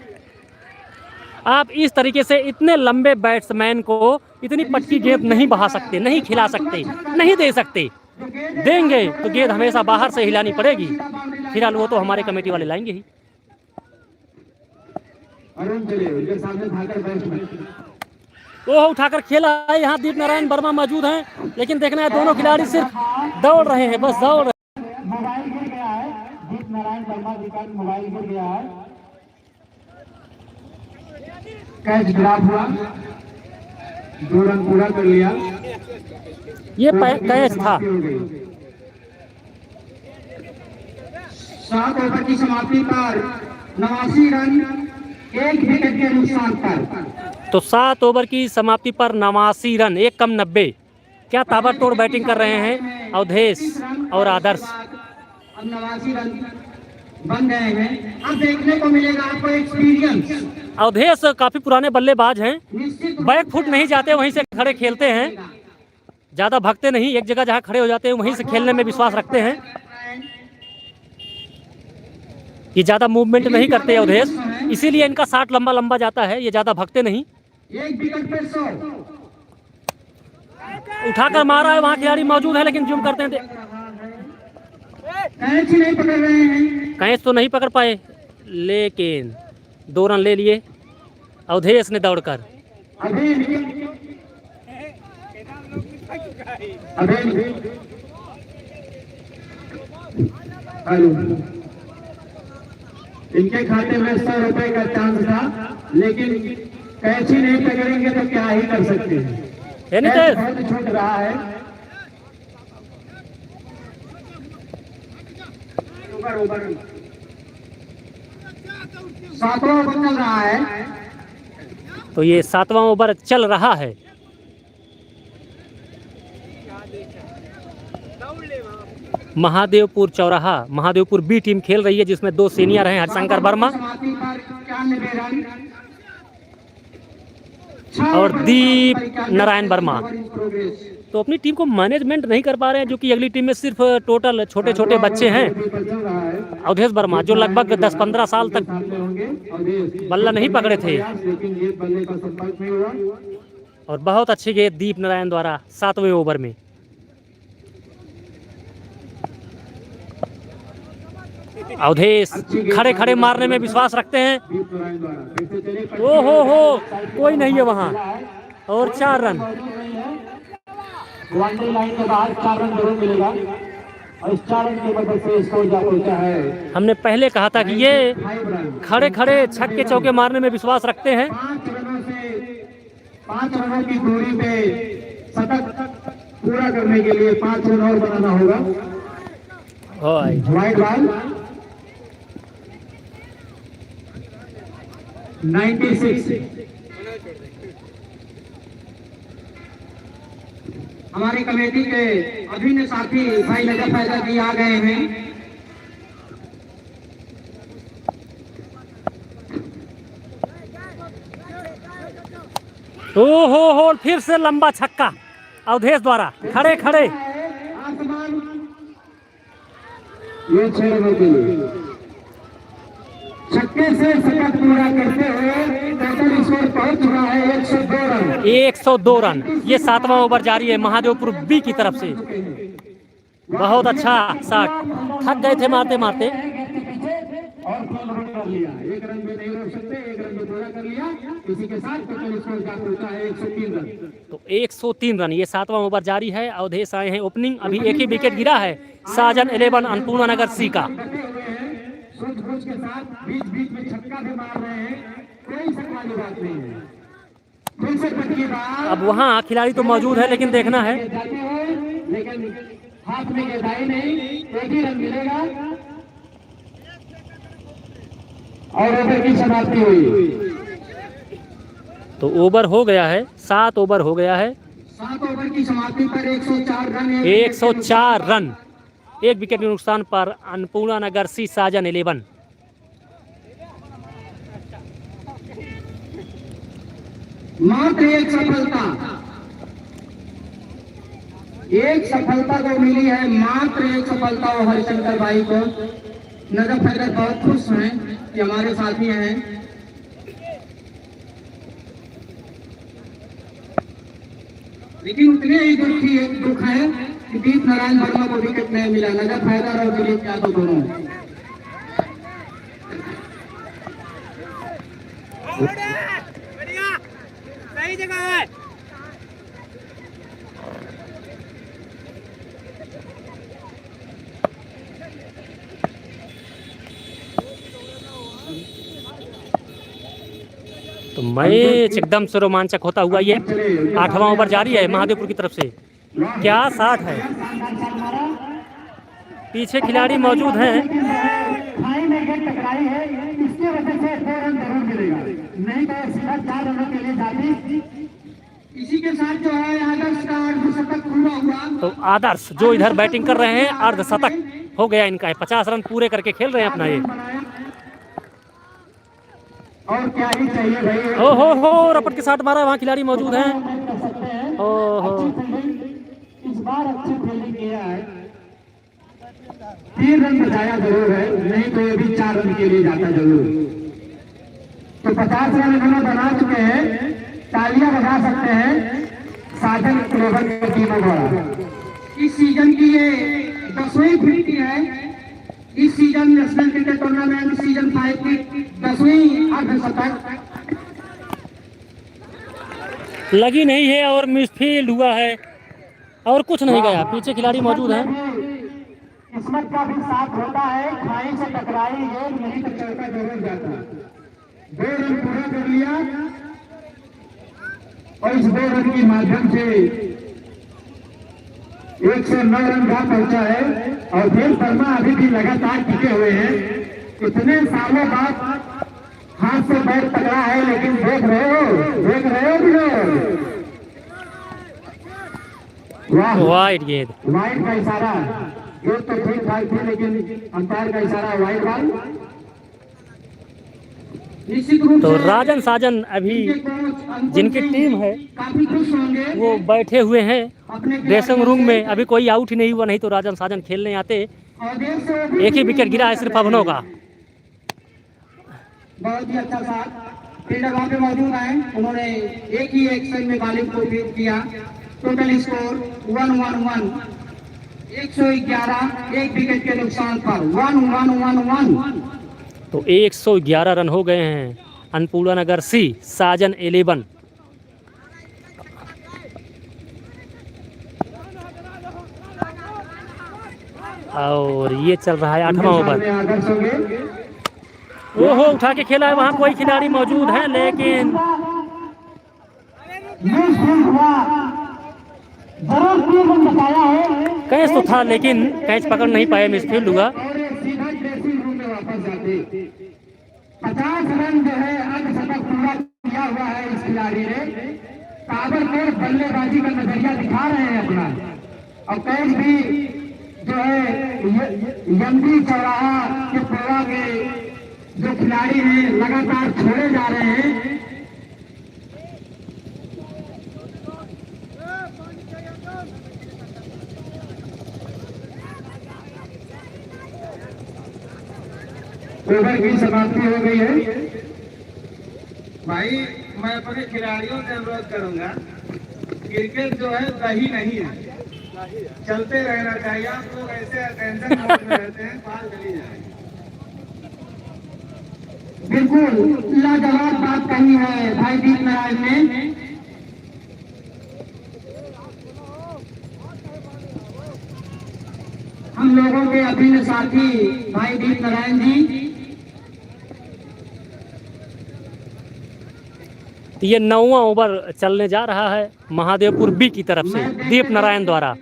आप इस तरीके से इतने लंबे बैट्समैन को इतनी पटकी गेंद नहीं बहा सकते, नहीं खिला सकते, नहीं दे सकते। देंगे तो गेंद हमेशा बाहर से हिलानी पड़ेगी। फिलहाल वो तो हमारे कमेटी वाले लाएंगे ही। वो उठाकर खेला है, यहाँ दीप नारायण वर्मा मौजूद हैं, लेकिन देखना है दोनों खिलाड़ी सिर्फ दौड़ रहे हैं, बस दौड़ रहे हैं। मोबाइल गिर गया है, दीप नारायण वर्मा जी का मोबाइल गिर गया है। कैच ड्रॉप हुआ, 2 रन पूरा कर लिया। ये कैच था। 7 ओवर की समाप्ति पर 89 रन 1 विकेट के नुकसान पर। तो 7 ओवर की समाप्ति पर 89 रन 1 कम 90। क्या ताबड़तोड़ बैटिंग कर रहे हैं अवधेश और आदर्श। अब 89 रन बन गए हैं। अब देखने को मिलेगा आपको एक्सपीरियंस। अवधेश काफी पुराने बल्लेबाज हैं, बैक फुट नहीं जाते, वहीं से खड़े खेलते हैं, ज्यादा भागते नहीं, एक जगह जहां खड़े हो जाते हैं वहीं से खेलने में विश्वास रखते हैं। ये ज्यादा मूवमेंट नहीं करते अवधेश, इसीलिए इनका 60 लंबा लंबा जाता है, ये ज्यादा भागते नहीं। उठाकर मारा है, वहां खिलाड़ी मौजूद है लेकिन जूम करते हैं, कैच तो नहीं पकड़ पाए, लेकिन 2 रन ले लिए अवधेश ने दौड़कर। हेलो, इनके खाते में 100 रुपए का चांस था, लेकिन कैची नहीं पकड़ेंगे तो क्या ही कर सकते हैं। नितेश बहुत छूट रहा है। ओवर 7वां ओवर चल रहा है। तो ये 7वां ओवर चल रहा है। महादेवपुर चौराहा, महादेवपुर बी टीम खेल रही है जिसमें 2 सीनियर हैं हरिशंकर वर्मा और दीप नारायण वर्मा। तो अपनी टीम को मैनेजमेंट नहीं कर पा रहे हैं, जो कि अगली टीम में सिर्फ टोटल छोटे छोटे बच्चे हैं। अवधेश वर्मा जो लगभग 10-15 साल तक बल्ला नहीं पकड़े थे, और बहुत अच्छी गेंद दीप नारायण द्वारा 7वें ओवर में। अवधेश खड़े खड़े मारने में विश्वास रखते हैं। ओ हो कोई नहीं है वहां, और 4 रन। बाउंड्री लाइन के बाहर 4 रन जरूर मिलेगा, और इस 4 रन की वजह से स्कोर जा पहुंचा है। हमने पहले कहा था कि ये खड़े खड़े छक्के चौके मारने में विश्वास रखते हैं। 5 रनों की दूरी पे शतक पूरा करने के लिए 5 रन और बनाना होगा। Wide ball 96। हमारी कमेटी के अभिन्न साथी भाई नजर पैदा की आ गए हैं। हो फिर से लंबा छक्का अवधेश द्वारा खड़े खड़े। ये 6 रनों के लिए छक्के से शतक पूरा करते हुए टोटल स्कोर पहुंच चुका है 102 रन। 102 रन। ये 7वां ओवर जारी है महादेवपुर बी की तरफ से। बहुत अच्छा शॉट, थक गए थे मारते मारते। और 3 रन कर लिया, 1 रन भी नहीं रोक सकते, 1 रन भी पूरा कर लिया। इसी के साथ टोटल स्कोर जा पहुंचा है 103 रन। तो 103 रन। ये 7वां ओवर जारी है। अवधेश आए हैं ओपनिंग। अभी एक ही विकेट गिरा है साजन 11 अन्नपूर्णा नगर सी का। सूझबूझ के साथ बीच बीच में छक्का भी मार रहे हैं, कोई शक वाली बात नहीं है। फिर से पटकी बात। अब वहाँ खिलाड़ी तो मौजूद है, लेकिन देखना है। लेकिन हाथ में गेंदाई नहीं, एक ही रन मिलेगा और ओवर की समाप्ति हुई। तो ओवर हो गया है, 7 ओवर हो गया है। 7 ओवर की समाप्ति पर 104 रन। 104 रन, 1 विकेट के नुकसान पर अन्नपूर्णा नगर सी साजन 11। मात्र एक सफलता को मिली है, मात्र एक सफलता वो हरिशंकर भाई को। नजर फैदर बहुत खुश हैं कि हमारे साथी हैं। लेकिन उतने ही दुख है कि दीप नारायण वर्मा को विकेट नहीं मिला। नजर फैदर और दिलीप यादव दोनों। सही जगह है। तो मैच एकदम से रोमांचक होता हुआ ये 8वां ओवर जारी है महादेवपुर की तरफ से। क्या शॉट है, पीछे खिलाड़ी मौजूद हैं। नहीं तो सीधा 4 रनों के लिए जाती। इसी के साथ जो है आदर्श का अर्धशतक पूरा हुआ। तो आदर्श जो इधर बैटिंग कर रहे हैं, अर्धशतक हो गया इनका। 50 रन पूरे करके खेल रहे हैं अपना ये। और क्या ही चाहिए भाई। हो रपट के साथ मारा, वहाँ खिलाड़ी मौजूद हैं। ओहो, इस बार अच्छी फील्डिंग किया है। 3 रन बचाया जरूर है, नहीं तो ये भी 4 रन के लिए जाता जरूर। तो 50 रन इन्होंने बना चुके हैं। तालियां बजा सकते हैं साजन 11 की टीमों द्वारा। इस सीजन की ये 10वीं फिल्म है। इस season national cricket tournament season 5 की 10वीं अर्धशतक लगी नहीं है और मिसफील्ड हुआ है और कुछ नहीं गया। पीछे खिलाड़ी मौजूद हैं। किस्मत का भी साथ होता है, खाई से टकराई गेंद नहीं तो चौका जरूर जाता। 2 रन पूरा कर लिया और इस 2 रन के माध्यम से 109 रन का पहुंचा है। और देव वर्मा अभी भी लगातार टिके हुए हैं। इतने सालों बाद हाथ से बैट पकड़ा है, लेकिन देख रहे हो भी वाह, वाइड गेंद, वाइड का इशारा। गेंद तो ठीक ठाक थी, लेकिन अंपायर का इशारा वाइड बॉल। निश्चित रूप तो से राजन साजन अभी जिनकी टीम है काफी खुश होंगे वो बैठे हुए हैं अपने ड्रेसिंग रूम में। अभी कोई आउट ही नहीं हुआ, नहीं तो राजन साजन खेलने आते। एक ही विकेट गिरा है सिर्फ अभनव का। बहुत ही अच्छा साथ फील्डर वहां पे मौजूद हैं। उन्होंने एक ही एक्शन में बॉलिंग को फीड किया। टोटल स्कोर 1-1-1, 111, एक विकेट के नुकसान पर 1-1-1-1। तो 111 रन हो गए हैं। अन्नपूर्णा नगर सी साजन 11। और ये चल रहा है 8वां ओवर। ओहो, उठा के खेला है, वहां कोई खिलाड़ी मौजूद है लेकिन कैच तो था लेकिन कैच पकड़ नहीं पाए, मिसफील्ड हुआ। 50 रन जो है अर्धशतक पूरा किया हुआ है इस खिलाड़ी ने। ताबड़तोड़ बल्लेबाजी का नजरिया दिखा रहे हैं अपना। और कैच भी जो है यमदी चौराहा के पोरा के जो खिलाड़ी हैं लगातार छोड़े जा रहे हैं। ओवर की समाप्ति हो गई है। भाई मैं अपने खिलाड़ियों से अनुरोध करूंगा, क्रिकेट जो है दही नहीं है, चलते रहना चाहिए। आप लोग ऐसे टेंशन मोड में रहते हैं, बाल चली जाए। बिल्कुल लाजवाब बात कही है भाई दीप नारायण ने। हम लोगों के अभिन्न साथी भाई दीप नारायण जी। ये 9वां ओवर चलने जा रहा है महादेवपुर बी की तरफ से दीप नारायण द्वारा।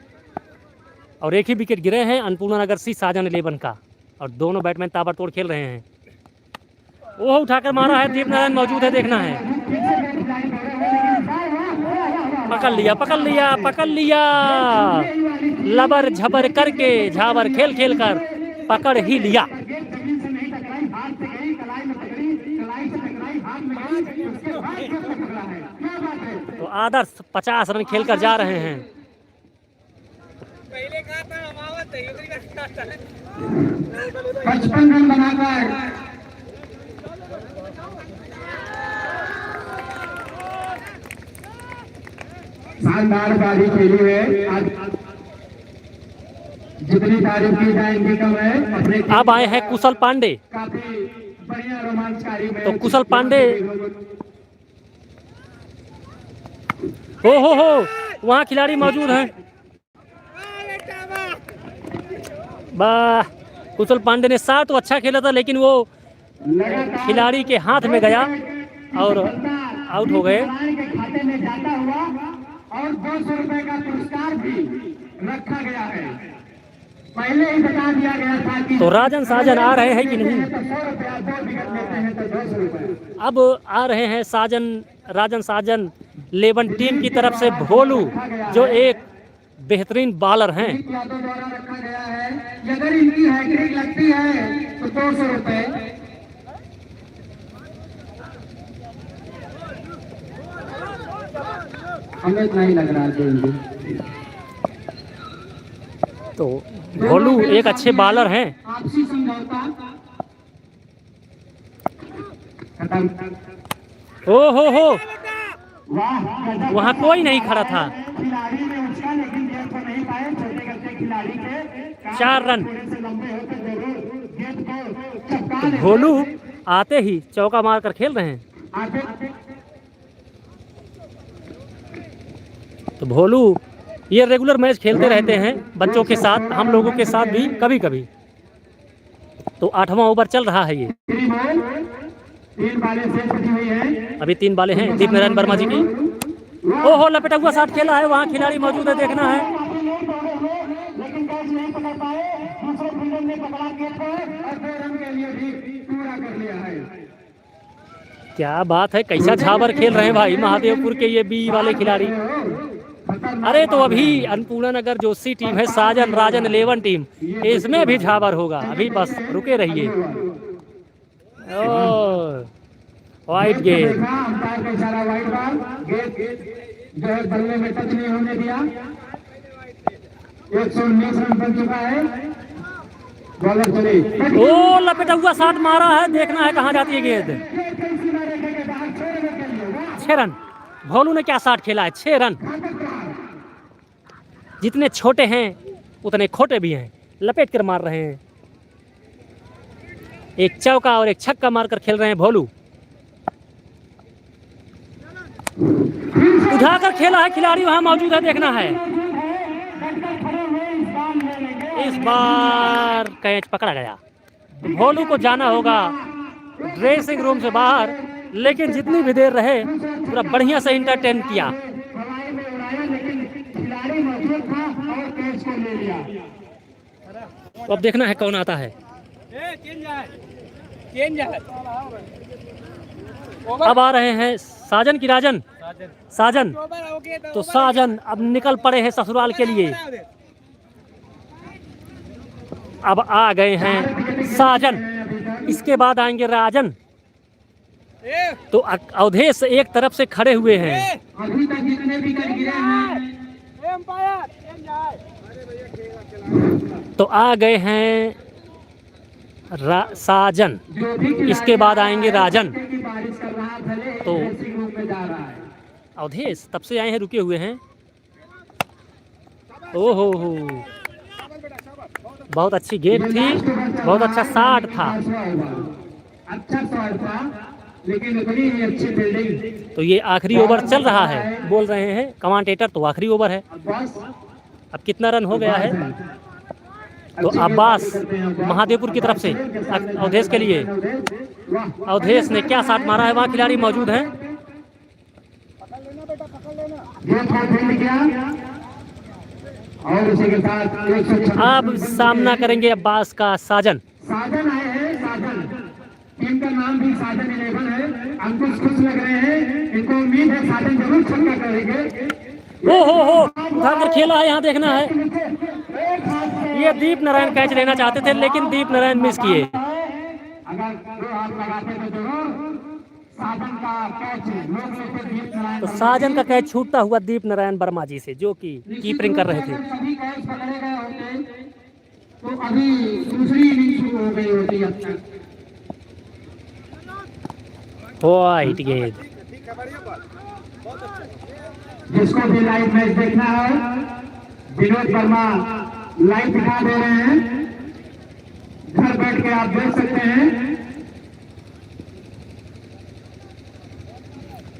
और एक ही विकेट गिरे हैं अन्नपूर्णा नगर सी साजन 11 का। और दोनों बैट्समैन ताबड़तोड़ खेल रहे हैं। ओह, उठाकर मारा है, दीप नारायण मौजूद है, देखना है। पकड़ लिया, पकड़ लिया, पकड़ लिया। लबर झबर करके झावर खेल खेल कर पकड़ ही लिया। तो आदर्श 50 रन खेलकर जा रहे हैं। पहले कहा था अमावत है, 55 रन बनाकर शानदार बाजी खेली है। आज जितनी तारीफ की जाए इनकी कम है। अपने अब आए हैं कुशल पांडे। काफी बढ़िया रोमांचकारी मैच। तो कुशल पांडे, हो वहाँ खिलाड़ी मौजूद हैं। वाह, कुशल पांडे ने साथ तो अच्छा खेला था, लेकिन वो खिलाड़ी के हाथ में गया और आउट हो गए। के खाते में जाता हुआ और 200 रुपए का पुरस्कार भी रखा गया है। पहले ही बता दिया गया था कि तो राजन साजन आ रहे हैं कि नहीं? तो 100 रुपया, 2 विकेट लेते हैं तो 200 रुपए। अब आ रहे हैं राजन साजन 11 टीम की तरफ से भोलू, जो एक बेहतरीन बॉलर हैं। यादव द्वारा रखा गया है। अगर इनकी हैट्रिक लगती है तो 200 रुपए। हमें इतना ही लग रहा है। तो भोलू एक अच्छे बॉलर हैं। आपसी समझौता हो वाह, वहाँ कोई नहीं खड़ा था। खिलाड़ी ने उसका लेकिन गेंद को नहीं पाए। छोटे गत्ते खिलाड़ी के 4 रन। थोड़े से लंबे होते जरूर गेंद को चपका तो भोलू आते ही चौका मारकर खेल रहे हैं। आगे तो भोलू ये रेगुलर मैच खेलते रहते हैं बच्चों के साथ, हम लोगों के साथ भी कभी कभी। तो 8वां ओवर चल रहा है ये। 3 बालें शेष बची हुई हैं। अभी 3 बालें हैं दीप नारायण वर्मा जी की। ओहो, लपेटा हुआ शॉट खेला है, वहाँ खिलाड़ी मौजूद है, देखना है। लेकिन कैच नहीं पकड़ पाए, दूसरे फील्डर ने पकड़ा कैच को और 2 रन के लिए भी पूरा कर लिया है। क्या बात है, कैसा झावर खेल रहे हैं भाई महादेवपुर के ये बी वाले खिलाड़ी। अरे तो अभी अन्नपूर्णा नगर जो सी टीम है, साजन राजन 11 टीम, इसमें भी झावर होगा, अभी बस रुके रहिए। वाइट गेंद, अंपायर का इशारा, वाइट बॉल, गेंद जो है बल्ले में टच नहीं होने दिया। 119 रन बन चुका है। बॉलर चले, ओ लपेटा हुआ शॉट मारा है, देखना है कहाँ जाती है गेंद। 6 रन, भोलू ने क्या शॉट खेला है, 6 रन। जितने छोटे हैं उतने खोटे भी हैं, लपेट कर मार रहे हैं। एक चौका और एक छक्का मारकर खेल रहे हैं भोलू। उठाकर खेला है, खिलाड़ी वहां मौजूद है, देखना है। इस बार कैच पकड़ा गया। भोलू को जाना होगा ड्रेसिंग रूम से बाहर, लेकिन जितनी भी देर रहे पूरा बढ़िया से इंटरटेन किया। अब देखना है कौन आता है। अब आ रहे हैं साजन की राजन, साजन। तो साजन अब निकल पड़े हैं ससुराल के लिए। अब आ गए हैं साजन, इसके बाद आएंगे राजन। तो अवधेश एक तरफ से खड़े हुए हैं। अभी तक जितने भी विकेट गिरे हैं, तो आ गए हैं साजन, इसके बाद आएंगे राजन। तो अवधेश तब से आए हैं, रुके हुए हैं। ओहो हो, बहुत अच्छी गेंद थी, बहुत अच्छा शॉट था। अच्छा शॉट था, लेकिन उतनी ही अच्छी फील्डिंग। तो ये आखिरी ओवर चल रहा है, बोल रहे हैं कमेंटेटर, तो आखिरी ओवर है। अब कितना रन हो गया है? तो अब्बास महादेवपुर की तरफ से अवधेश के लिए। अवधेश ने क्या शॉट मारा है, वहाँ खिलाड़ी मौजूद हैं। और उसी के साथ अब सामना करेंगे अब्बास का साजन। साजन आए हैं, साजन टीम का नाम भी साजन 11 है। अंकुश खुश लग रहे हैं, इनको उम्मीद है साजन जरूर छक्का करेंगे। हो उठाकर खेला है, यहाँ देखना है। ये दीप नारायण कैच लेना चाहते थे, लेकिन दीप नारायण मिस किए। अगर 2 हाथ लगाते तो जरूर साजन का कैच लोग लेते दीप नारायण। तो साजन का कैच छूटता हुआ दीप नारायण वर्मा जी से, जो कि कीपरिंग कर रहे थे। सभी कैच पकड़े गए होते तो अभी दूसरी इनिंग शुरू हो गई होती अब तक। वाइट गेंद, जिसको भी लाइव मैच देखना है, विनोद वर्मा लाइव दिखा दे रहे हैं, घर बैठ के आप देख सकते हैं।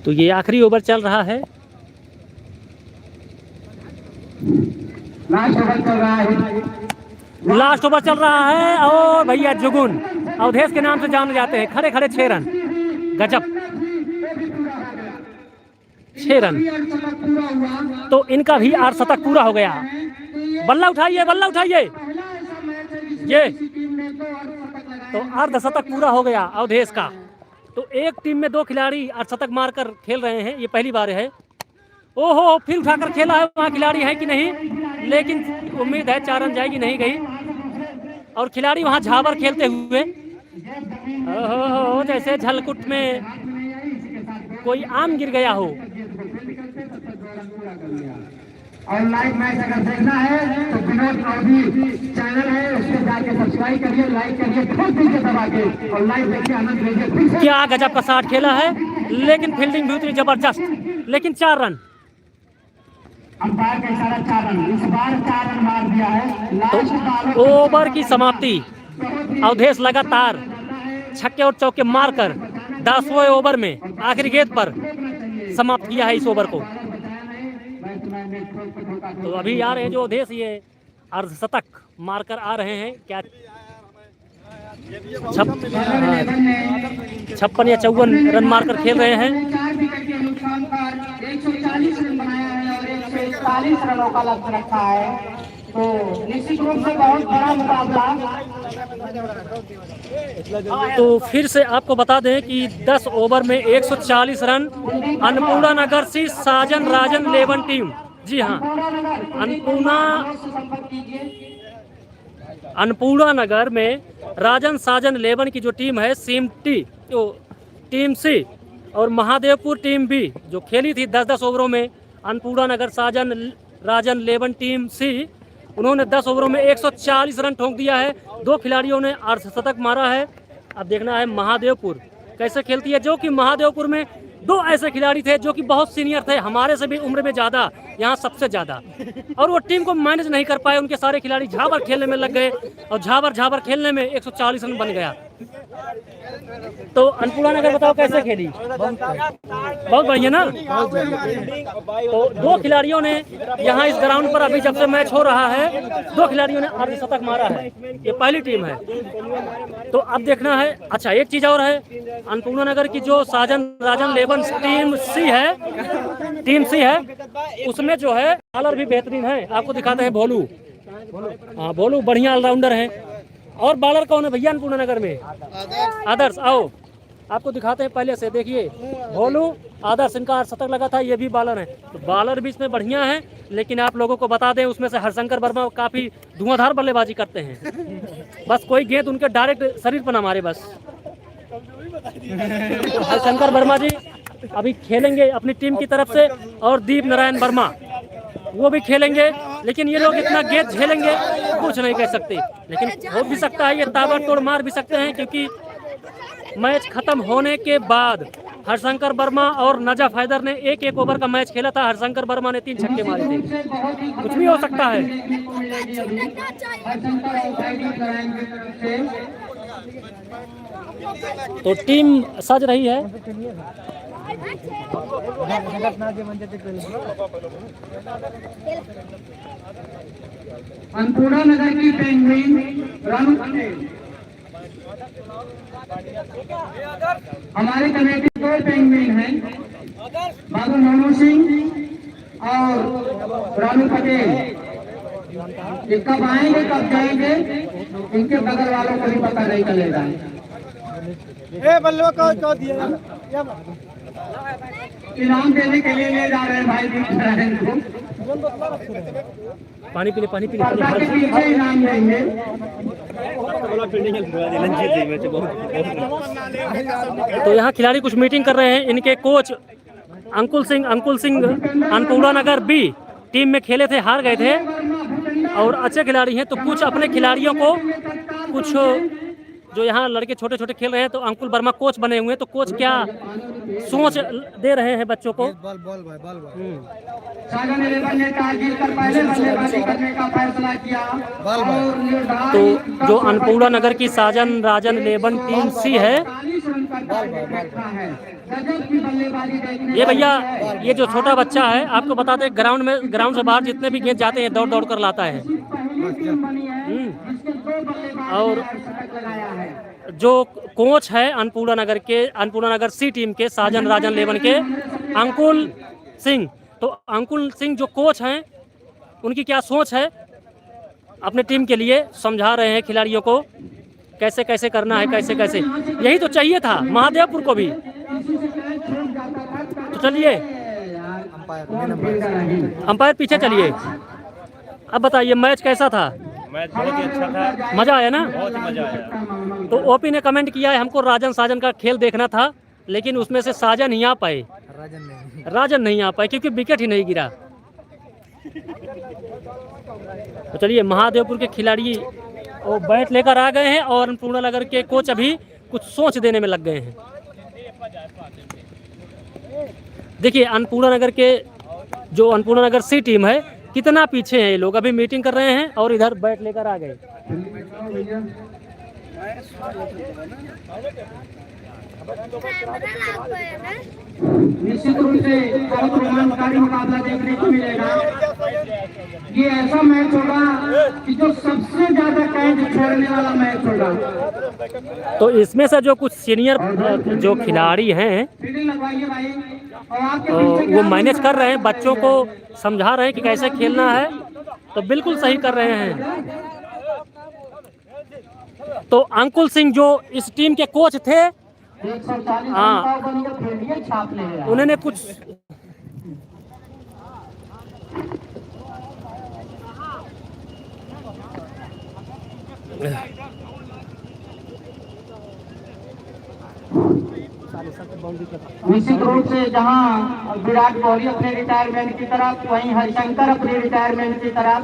तो ये आखिरी ओवर चल रहा है। लास्ट ओवर चल रहा है, लास्ट ओवर चल रहा है। और भैया जुगुन अवधेश के नाम से जाने जाते हैं, खड़े खड़े 6 रन, गजब 6 रन। पूरा हुआ तो इनका भी 8 शतक पूरा हो गया। बल्ला उठाइए, बल्ला उठाइए। ये तो अर्धशतक पूरा हो गया अवधेश का। तो एक टीम में 2 खिलाड़ी अर्धशतक मारकर खेल रहे हैं, ये पहली बार है। ओहो, फिर उठाकर खेला है, वहाँ खिलाड़ी है कि नहीं, लेकिन उम्मीद है 4 रन जाएगी, नहीं गई। और खिलाड़ी वहाँ झावर खेलते हुए, ओहो, जैसे झलकुट में कोई आम गिर गया हो। और लाइव मैच अगर देखना है तो विनोद अवधि चैनल है, उसको जाके सब्सक्राइब करिए, लाइक करिए, खूब दीजिए दबा के, और लाइव देखिए, आनंद लीजिए। क्या गजब का शॉट खेला है, लेकिन फील्डिंग भी उतनी जबरदस्त, लेकिन 4 रन। अंपायर का इशारा 4 रन, इस बार 4 रन मार दिया है। लास्ट तो ओवर की समाप्ति, अवधेश लगातार छक्के और चौके मारकर 10वें ओवर में आखिरी गेंद पर समाप्त किया है इस ओवर को। तो अभी आ रहे हैं जो देश ये अर्धशतक मारकर आ रहे हैं, क्या 56 या 54 रन मारकर खेल रहे हैं। 4 विकेट के नुकसान पर 140 रन बनाया है और 141 रनों का लक्ष्य रखा है। तो निश्चित रूप से बहुत बड़ा मुकाबला। तो फिर से आपको बता दें कि 10 ओवर में 140 रन अन्नपूर्णा नगर से साजन राजन 11 टीम, जी हाँ, अन्नपूर्णा नगर में राजन साजन 11 की जो टीम है, सीमटी तो टीम सी और महादेवपुर टीम बी जो खेली थी 10-10 ओवरों में, अन्नपूर्णा नगर साजन राजन 11 टीम सी, उन्होंने 10 ओवरों में 140 रन ठोक दिया है। 2 खिलाड़ियों ने अर्धशतक मारा है। अब देखना है महादेवपुर कैसे खेलती है, जो कि महादेवपुर में 2 ऐसे खिलाड़ी थे जो कि बहुत सीनियर थे, हमारे से भी उम्र में ज़्यादा, यहाँ सबसे ज़्यादा, और वो टीम को मैनेज नहीं कर पाए। उनके सारे खिलाड़ी झाबर खेलने में लग गए और झाबर खेलने में 140 रन बन गया। तो अन्नपूर्णा नगर बताओ कैसे खेली? बहुत बढ़िया ना। तो 2 खिलाड़ियों ने यहाँ इस ग्राउंड पर अभी जब से मैच हो रहा है 2 खिलाड़ियों ने अर्धशतक मारा है। ये पहली टीम है। तो अब देखना है, अच्छा एक चीज और है, अन्नपूर्णा नगर की जो साजन राजन 11 टीम सी है उसमें जो है बॉलर भी बेहतरीन है। आपको दिखाते हैं भोलू, हाँ भोलू बढ़िया ऑलराउंडर है। और बॉलर कौन है भैया अन्नपूर्णा नगर में? आदर्श। आओ आपको दिखाते हैं, पहले से देखिए, भोलू आदर्श, इनका अर्धशतक लगा था, ये भी बॉलर है। तो बॉलर भी इसमें बढ़िया है, लेकिन आप लोगों को बता दें उसमें से हरशंकर वर्मा काफ़ी धुआंधार बल्लेबाजी करते हैं। बस कोई गेंद उनके डायरेक्ट शरीर पर ना मारे बस। तो हरशंकर वर्मा जी अभी खेलेंगे अपनी टीम की तरफ से, और दीप नारायण वर्मा वो भी खेलेंगे। लेकिन ये लोग इतना गेंद झेलेंगे कुछ नहीं कह सकते, लेकिन हो भी सकता है ये ताबड़तोड़ मार भी सकते हैं, क्योंकि मैच खत्म होने के बाद हरशंकर वर्मा और नजफ हैदर ने 1-1 ओवर का मैच खेला था। हरशंकर वर्मा ने 3 छक्के मारे थे। कुछ भी हो सकता है। तो टीम सज रही है। अन्नपूर्णा नगर की पेंगुइन रानू पटेल, हमारे कमेटी 2 पेंगुइन हैं, बाबू मोनू सिंह और रानू पटेल। ये कब आएंगे कब जाएंगे इनके बगल वालों को भी पता नहीं चलेगा। इनाम देने के लिए ले जा रहे हैं भाई को। पानी पी ले, पानी पी ले। पीछे इनाम देंगे। तो यहाँ खिलाड़ी कुछ मीटिंग कर रहे हैं। इनके कोच अंकुल सिंह अन्नपूर्णा नगर बी टीम में खेले थे, हार गए थे और अच्छे खिलाड़ी हैं। तो कुछ अपने खिलाड़ियों को, कुछ जो यहाँ लड़के छोटे छोटे खेल रहे हैं, तो अंकुल वर्मा कोच बने हुए हैं। तो कोच क्या सोच दे रहे हैं बच्चों को? साजन 11 ने टॉस जीतकर पहले बल्लेबाजी करने का फैसला किया। तो जो अन्नपूर्णा नगर की साजन राजन 11 टीम सी है, ये भैया ये जो छोटा बच्चा है, आपको बता दें ग्राउंड से बाहर जितने भी गेंद जाते हैं दौड़ कर लाता है। और जो कोच है अन्नपूर्णा नगर सी टीम के साजन राजन 11 के अंकुल सिंह, तो अंकुल सिंह जो कोच हैं उनकी क्या सोच है अपने टीम के लिए, समझा रहे हैं खिलाड़ियों को कैसे कैसे करना है, कैसे कैसे। यही तो चाहिए था महादेवपुर को भी। तो चलिए अंपायर पीछे चलिए। अब बताइए मैच कैसा था? मैच बहुत ही अच्छा था, मजा आया ना? बहुत ही मजा आया। तो ओपी ने कमेंट किया है हमको राजन साजन का खेल देखना था, लेकिन उसमें से साजन नहीं आ पाए, राजन नहीं आ पाए क्योंकि विकेट ही नहीं गिरा। तो चलिए महादेवपुर के खिलाड़ी वो बैट लेकर आ गए हैं और अन्नपूर्णा नगर के कोच अभी कुछ सोच देने में लग गए हैं। देखिए अन्नपूर्णा नगर सी टीम है, कितना पीछे हैं ये लोग। अभी मीटिंग कर रहे हैं और इधर बैट लेकर आ गए। निश्चित रूप से बहुत रोमांचकारी मुकाबला देखने को मिलेगा। ये ऐसा मैच होगा कि जो सबसे ज्यादा कैच छोड़ने वाला मैच होगा। तो इसमें से जो कुछ सीनियर जो खिलाड़ी हैं फील्डिंग लगवाइए भाई। और आपके तो पीछे वो क्या मैनेज होगा? कर रहे हैं, बच्चों को समझा रहे हैं कि कैसे खेलना है, तो बिल्कुल सही कर रहे हैं। तो अंकुल सिंह जो इस टीम के कोच थे, 140 हाँ। रन का बन के फेलियर छाप ले रहा है। उन्होंने कुछ निश्चित रूप से जहां विराट कोहली अपने रिटायरमेंट की तरफ, वहीं हरिशंकर अपने रिटायरमेंट की तरफ।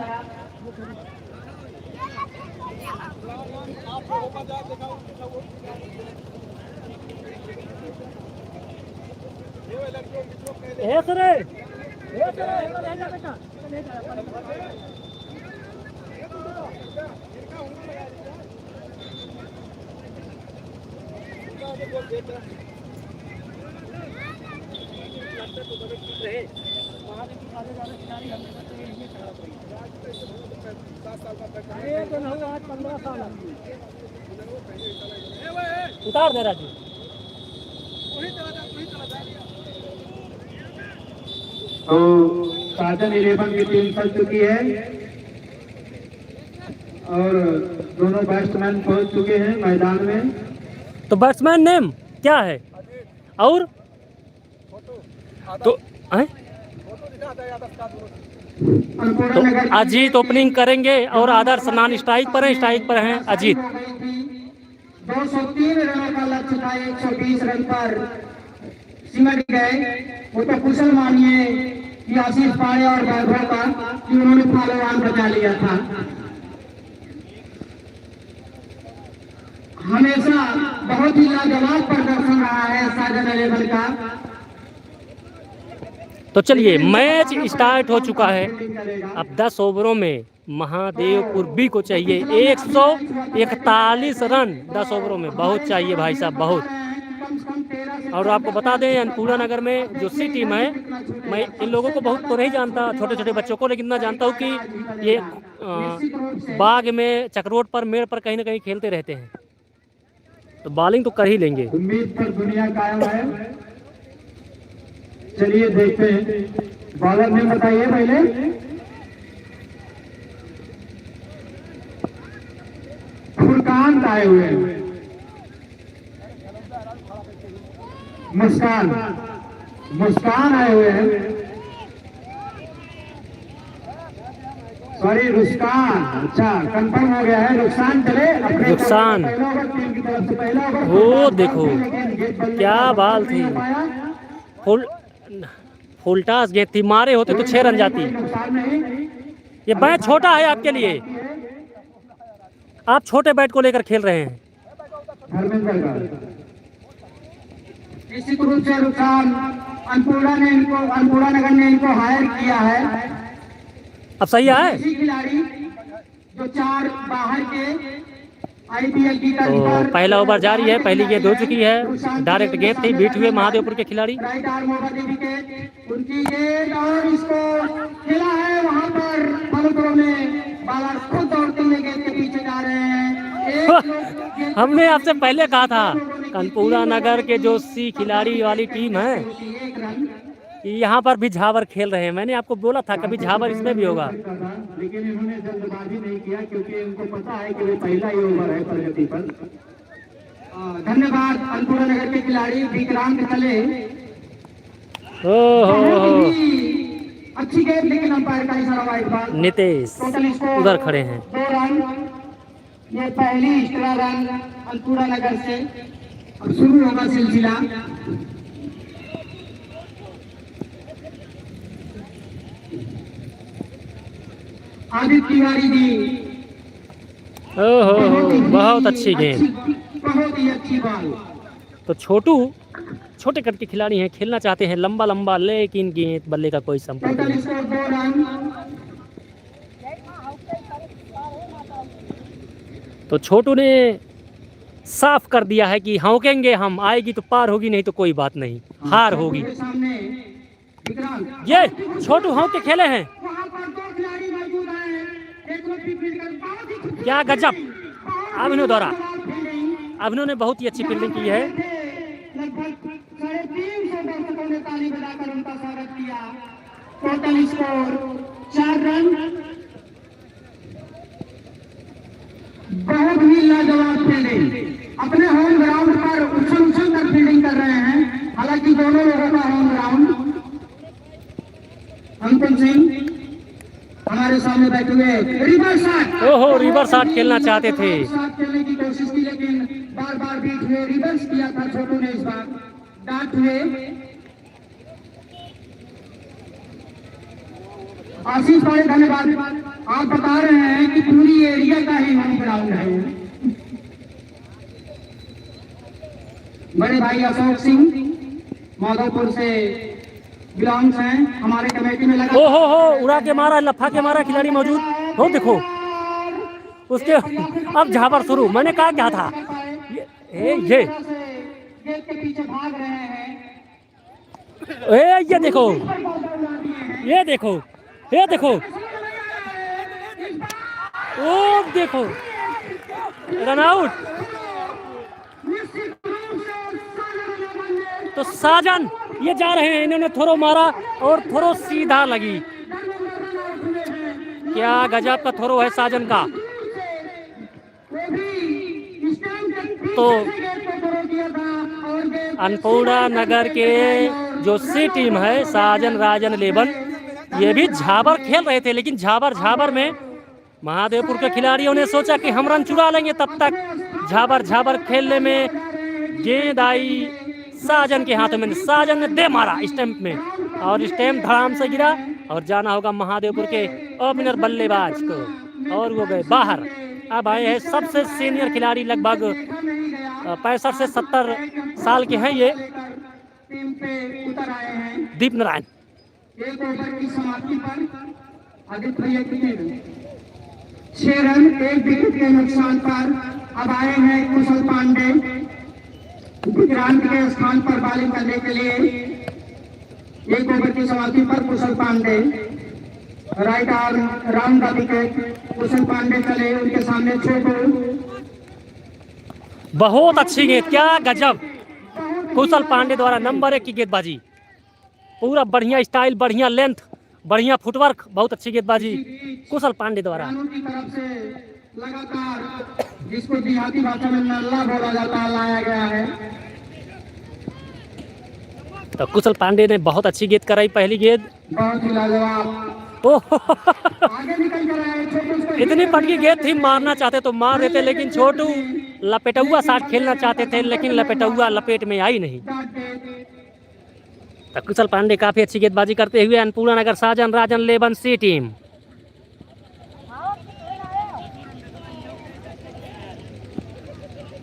उतार दे राजू। तो साजन 11 की टीम चल चुकी है और दोनों बैट्समैन पहुंच चुके हैं मैदान में। तो बैट्समैन नेम क्या है? और तो अजीत ओपनिंग करेंगे और आदर्श नॉन स्ट्राइक पर हैं अजीत। 203 रनों का लक्ष्य था, 120 रन पर सिमट गए। वो तो कुशल मानिए कि आशीष पाड़े और वैभव का कि उन्होंने फॉलोऑन बचा लिया था। हमेशा बहुत ही लाजवाब प्रदर्शन रहा है साजन 11 का। तो चलिए मैच स्टार्ट हो चुका है। अब 10 ओवरों में महादेवपुर बी को चाहिए 141 रन। 10 ओवरों में बहुत चाहिए भाई साहब, बहुत। और आपको बता दें अनपूरा नगर में जो सी टीम है, मैं इन लोगों को बहुत तो नहीं जानता, छोटे छोटे बच्चों को, लेकिन मैं जानता हूँ कि ये बाग में, चक्रोट पर, मेड़ पर कहीं ना कहीं खेलते रहते हैं, तो बॉलिंग तो कर ही लेंगे। उम्मीद पर दुनिया कायम है। चलिए देखते हैं। बॉलर ने बताइए पहले। फुरकान आए हुए हैं। मुस्कान आए हुए हैं। सॉरी, रुस्कान। अच्छा, कंफर्म हो गया है। रुस्कान चले अपने रुस्कान। पहला ओवर टीम की तरफ से पहला ओवर। वो देखो क्या बाल थी, फुल टॉस गेंद थी, मारे होते तो 6 रन जाती। ये बैट छोटा है आपके लिए, आप छोटे बैट को लेकर खेल रहे हैं। निश्चित रूप से रुझान अनपूरा नगर ने इनको हायर किया है। अब सही है। ऐसी खिलाड़ी जो 4 बाहर के IPL की तो पहला ओवर जारी है, पहली गेंद हो चुकी है, डायरेक्ट गेंद थी, बीट हुए महादेवपुर के खिलाड़ी। Right arm over the wicket, उनकी गेंद और इसको खेला है वहां पर फलुत्रो में। बालर खुद दौड़ते हुए गेंद के पीछे जा रहे हैं। हमने आपसे पहले कहा था अनपूरा नगर के जो सी खिलाड़ी वाली टीम है, यहाँ पर भी झावर खेल रहे हैं। मैंने आपको बोला था कभी झावर इसमें भी होगा, लेकिन इन्होंने जल्दबाजी नहीं किया क्योंकि उनको पता है कि वे पहला ही ओवर है प्रगति पर। धन्यवाद अनपूरा नगर के खिलाड़ी विक्रांत चले। अच्छी गेंद, लेकिन अंपायर का इशारा wide ball. Nitesh total score उधर खड़े हैं। 2 रन। ये पहली एक्स्ट्रा रन अनपूरा नगर से। अब शुरू होगा सिलसिला। आदित्य तिवारी जी, बहुत अच्छी गेंद, बहुत ही अच्छी बॉल। तो छोटे कट के खिलाड़ी हैं, खेलना चाहते हैं लंबा लंबा, लेकिन गेंद बल्ले का कोई संपर्क टोटल नहीं। Score 2 run. तो छोटू ने साफ कर दिया है कि हौकेंगे हम, आएगी तो पार होगी, नहीं तो कोई बात नहीं, हार होगी। सामने विक्रांत, ये छोटू हौक के खेले हैं। वहां पर 2 खिलाड़ी क्या गजब अभिनव द्वारा, अभिनव ने बहुत ही अच्छी फील्डिंग की है। लगभग 350 दर्शकों ने ताली बजाकर उनका स्वागत किया। Total score 4 run. बहुत ही लाजवाब फील्डिंग, अपने होम ग्राउंड पर उछल कर फील्डिंग कर रहे हैं। हालांकि दोनों लोगों का होम ग्राउंड। अंकुल सिंह हमारे सामने बैठे हुए रिवर्स शॉट, ओहो रिवर्स शॉट खेलना चाहते थे, शॉट खेलने की कोशिश की लेकिन बार बीट हुए। रिवर्स किया था छोटू ने, इस बार डाट हुए। आशीष भाई धन्यवाद, आप बता रहे हैं कि पूरी एरिया का ही होम ग्राउंड है। बड़े भाई अशोक सिंह माधोपुर से बिलोंग्स हैं, हमारे कमेटी में लगा। ओहो हो उड़ा के मारा, लफा के मारा, खिलाड़ी मौजूद हो। देखो उसके अब झाबर शुरू, मैंने कहा क्या था ये गेट के पीछे भाग रहे हैं। ये देखो, ये देखो, ये देखो, ओ देखो रन आउट। तो साजन ये जा रहे हैं, इन्होंने थोड़ा मारा और थोड़ा सीधा लगी। क्या गजब का थ्रो है साजन का। तो अन्नपूर्णा नगर के जो सी टीम है साजन राजन 11, ये भी झाबर खेल रहे थे, लेकिन झाबर में महादेवपुर के खिलाड़ियों ने सोचा कि हम रन चुरा लेंगे। तब तक झाबर खेलने में गेंद आई साजन के हाथों में, साजन ने दे मारा स्टैंप में और स्टैंप धड़ाम से गिरा और जाना होगा महादेवपुर के ओपनर बल्लेबाज को, और वो गए बाहर। अब आए हैं सबसे सीनियर खिलाड़ी, लगभग 65 से 70 साल के हैं ये, दीप नारायण। एक ओवर की समाप्ति पर आदित्य भैया की 6 रन 1 विकेट के नुकसान पर अब आए हैं कुशल पांडे विक्रांत के स्थान पर बॉलिंग करने के लिए। 1 ओवर की समाप्ति पर Kushal Pandey right arm round the wicket. Kushal Pandey चले, उनके सामने छोटू। बहुत अच्छी गेंद, क्या गजब, कुशल पांडे द्वारा नंबर 1 की गेंदबाजी। पूरा बढ़िया स्टाइल, बढ़िया लेंथ, बढ़िया फुटवर्क, बहुत अच्छी गेंदबाजी कुशल पांडे द्वारा। की तरफ से लगातार जिसको देहाती भाषा में नल्ला बोला जाता है लाया गया है। तो कुशल पांडे ने बहुत अच्छी गेंद कराई, पहली गेंद बहुत ही लाजवाब। आगे निकल कर आए छोटू। इतनी पटकी गेंद थी, मारना चाहते तो मार देते, लेकिन छोटू लपेटुआ शॉट खेलना चाहते थे, लेकिन लपेटुआ लपेट में आई नहीं। तो कुशल पांडे काफी अच्छी गेंदबाजी करते हुए अन्नपूर्णा नगर साजन राजन 11 सी टीम।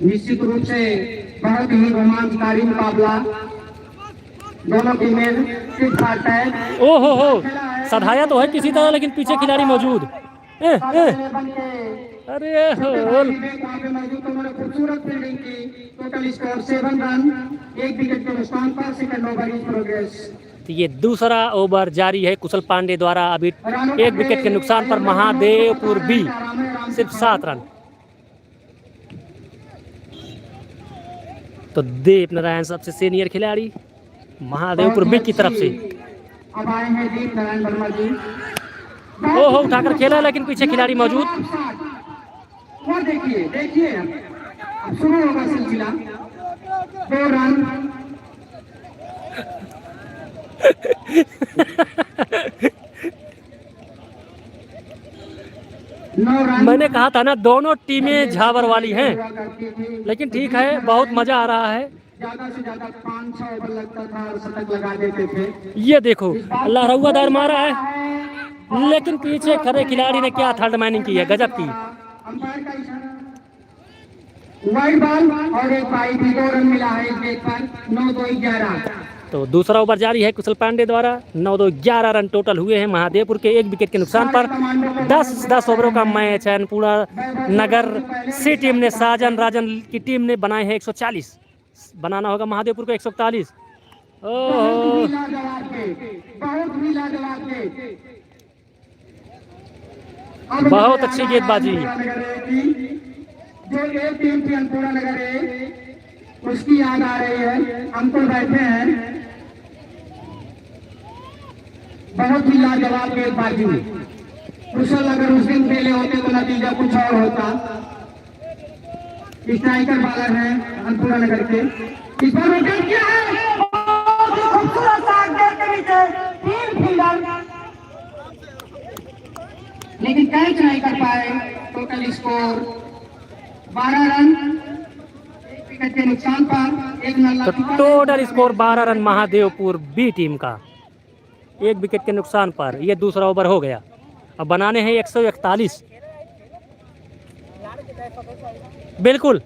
निश्चित रूप से बहुत ही रोमांचकारी मुकाबला, दोनों टीमें फिट फाट है। ओहो सधाया तो है किसी तरह, लेकिन पीछे खिलाड़ी मौजूद। अरे होल खूबसूरत फील्डिंग की। टोटल स्कोर 7 रन 1 विकेट के नुकसान पर। Second over in progress. तो ये दूसरा ओवर जारी है कुशल पांडे द्वारा। अभी 1 विकेट के नुकसान पर महादेवपुर बी सिर्फ 7 रन। तो दीप नारायण सबसे सीनियर खिलाड़ी महादेवपुर बी की तरफ से। अब आए हैं दीप नारायण वर्मा जी। ओहो उठाकर खेला, लेकिन पीछे खिलाड़ी मौजूद। और देखिए अब शुरू होगा सिलसिला। 2 रन मैंने कहा था ना दोनों टीमें झाबर वाली हैं, लेकिन ठीक है, बहुत मजा आ रहा है। ज्यादा से ज्यादा 500 ओवर लगता था और शतक लगा देते थे। ये देखो अल्लाह रहुआ दार मारा है, लेकिन पीछे खड़े खिलाड़ी ने क्या थर्ड मैनिंग की है, गजब की। अंपायर का इशारा, वाइड बॉल और एक वाइड भी। 2 रन मिला है इस गेट पर। 9-2-11। तो दूसरा ओवर जारी है कुशल पांडे द्वारा। 9-2-11 रन टोटल हुए हैं महादेवपुर के 1 विकेट के नुकसान पर। 10 ओवरों का मैच है। अन्नपूर्णा नगर सी टीम ने साजन राजन की टीम ने बनाए हैं 140, बनाना होगा महादेवपुर को 141। बहुत ही लाजवाब। अब बहुत मुझे अच्छी आना है गेंदबाजी। अन्नपूर्णा नगर ए की, जो एक टीम थी अन्नपूर्णा नगर ए, उसकी याद आ रही है। अंकुर बैठे हैं, बहुत ही लाजवाब गेंदबाजी। कुशल अगर उस दिन खेले होते तो नतीजा कुछ और होता। स्ट्राइकर बॉलर हैं अन्नपूर्णा नगर के। इस बार विकेट किया है, बहुत ही खूबसूरत सा गेंद के नीचे 3 फील्डर, लेकिन कैच नहीं कर पाए। टोटल स्कोर 12 रन, 1 विकेट के नुकसान पर, 1 नल्ला तो total score 12 run Mahadevpur B team का, 1 विकेट के नुकसान पर। ये दूसरा ओवर हो गया। अब बनाने हैं 141। बिल्कुल।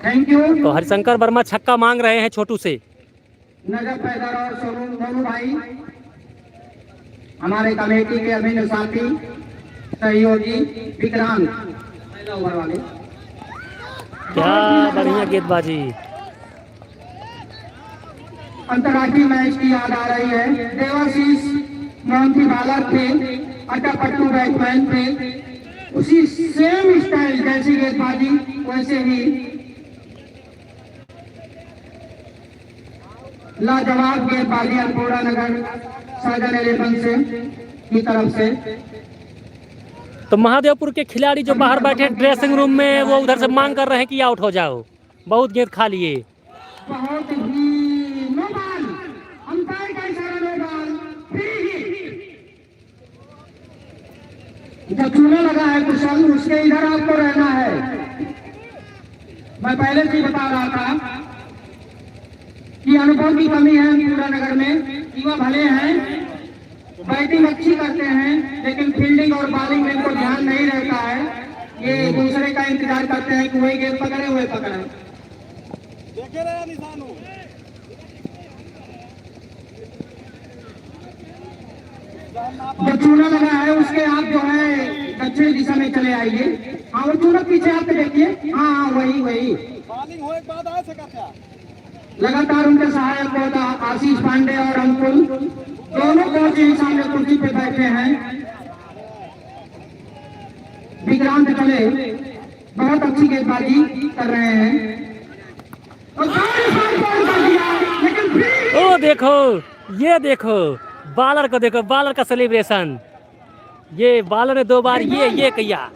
Thank you. तो हरिशंकर वर्मा छक्का मांग रहे हैं छोटू से। नजर पैदर और सोनू भाई, हमारे कमेटी के अभिन्न साथी, सहयोगी विक्रांत, पहला ओवर वाले। क्या बढ़िया गेंदबाजी। अंतर्राष्ट्रीय मैच की याद आ रही है। देवाशीष मोहंती बालक थे, अट्टापट्टू बैट्समैन थे। उसी सेम स्टाइल, जैसी गेंदबाजी वैसे ही लाजवाब गेंदबाजी अन्नपूर्णा नगर साजन 11 से की तरफ से। तो महादेवपुर के खिलाड़ी जो बाहर बैठे ड्रेसिंग रूम में, वो उधर से मांग कर रहे हैं कि आउट हो जाओ, बहुत गेंद खा लिए। बहुत ही नो बॉल, अंपायर का इशारा, नो बॉल, फ्री हिट। जो चूने लगा है कुशल, उसके इधर आपको रहना है। मैं पहले से ही बता रहा था कि अनुभव की कमी है अन्नपूर्णा नगर में। युवा भले हैं, बैटिंग अच्छी करते हैं, लेकिन फील्डिंग और बॉलिंग में इनको ध्यान नहीं रहता है। ये दूसरे का इंतजार करते हैं कि वही गेंद पकड़े हुए पकड़े। जो चूना लगा है उसके आप जो है दक्षिण दिशा में चले आइए। हाँ, वो चूना पीछे आप देखिए। हाँ हाँ, वही वही। लगातार उनके सहायक बहुत आशीष पांडे और अंकुल, दोनों कोच ही सामने कुर्सी पे बैठे हैं। विक्रांत चले, बहुत अच्छी गेंदबाजी कर रहे हैं। और लेकिन ओ देखो, ये देखो बॉलर को, देखो बॉलर का सेलिब्रेशन। ये बॉलर ने 2 बार ये किया।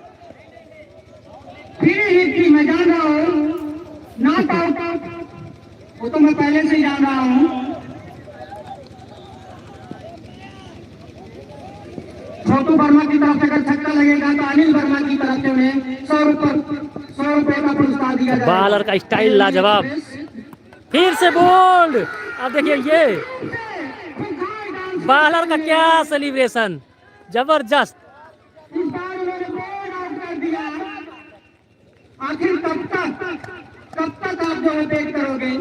फिर हिट, मैं जान रहा हूँ, नॉट आउट, वो तो मैं पहले से ही जान रहा हूँ। छोटू वर्मा की तरफ से अगर छक्का लगेगा तो अनिल वर्मा की तरफ से उन्हें 100 रुपए का पुरस्कार दिया जाएगा। बॉलर का स्टाइल लाजवाब। फिर से बोल्ड। अब देखिए ये बॉलर का क्या सेलिब्रेशन, जबरदस्त। इस बार उन्होंने बोल्ड आउट कर दिया। आखिर कब तक आप जो वेट करोगे?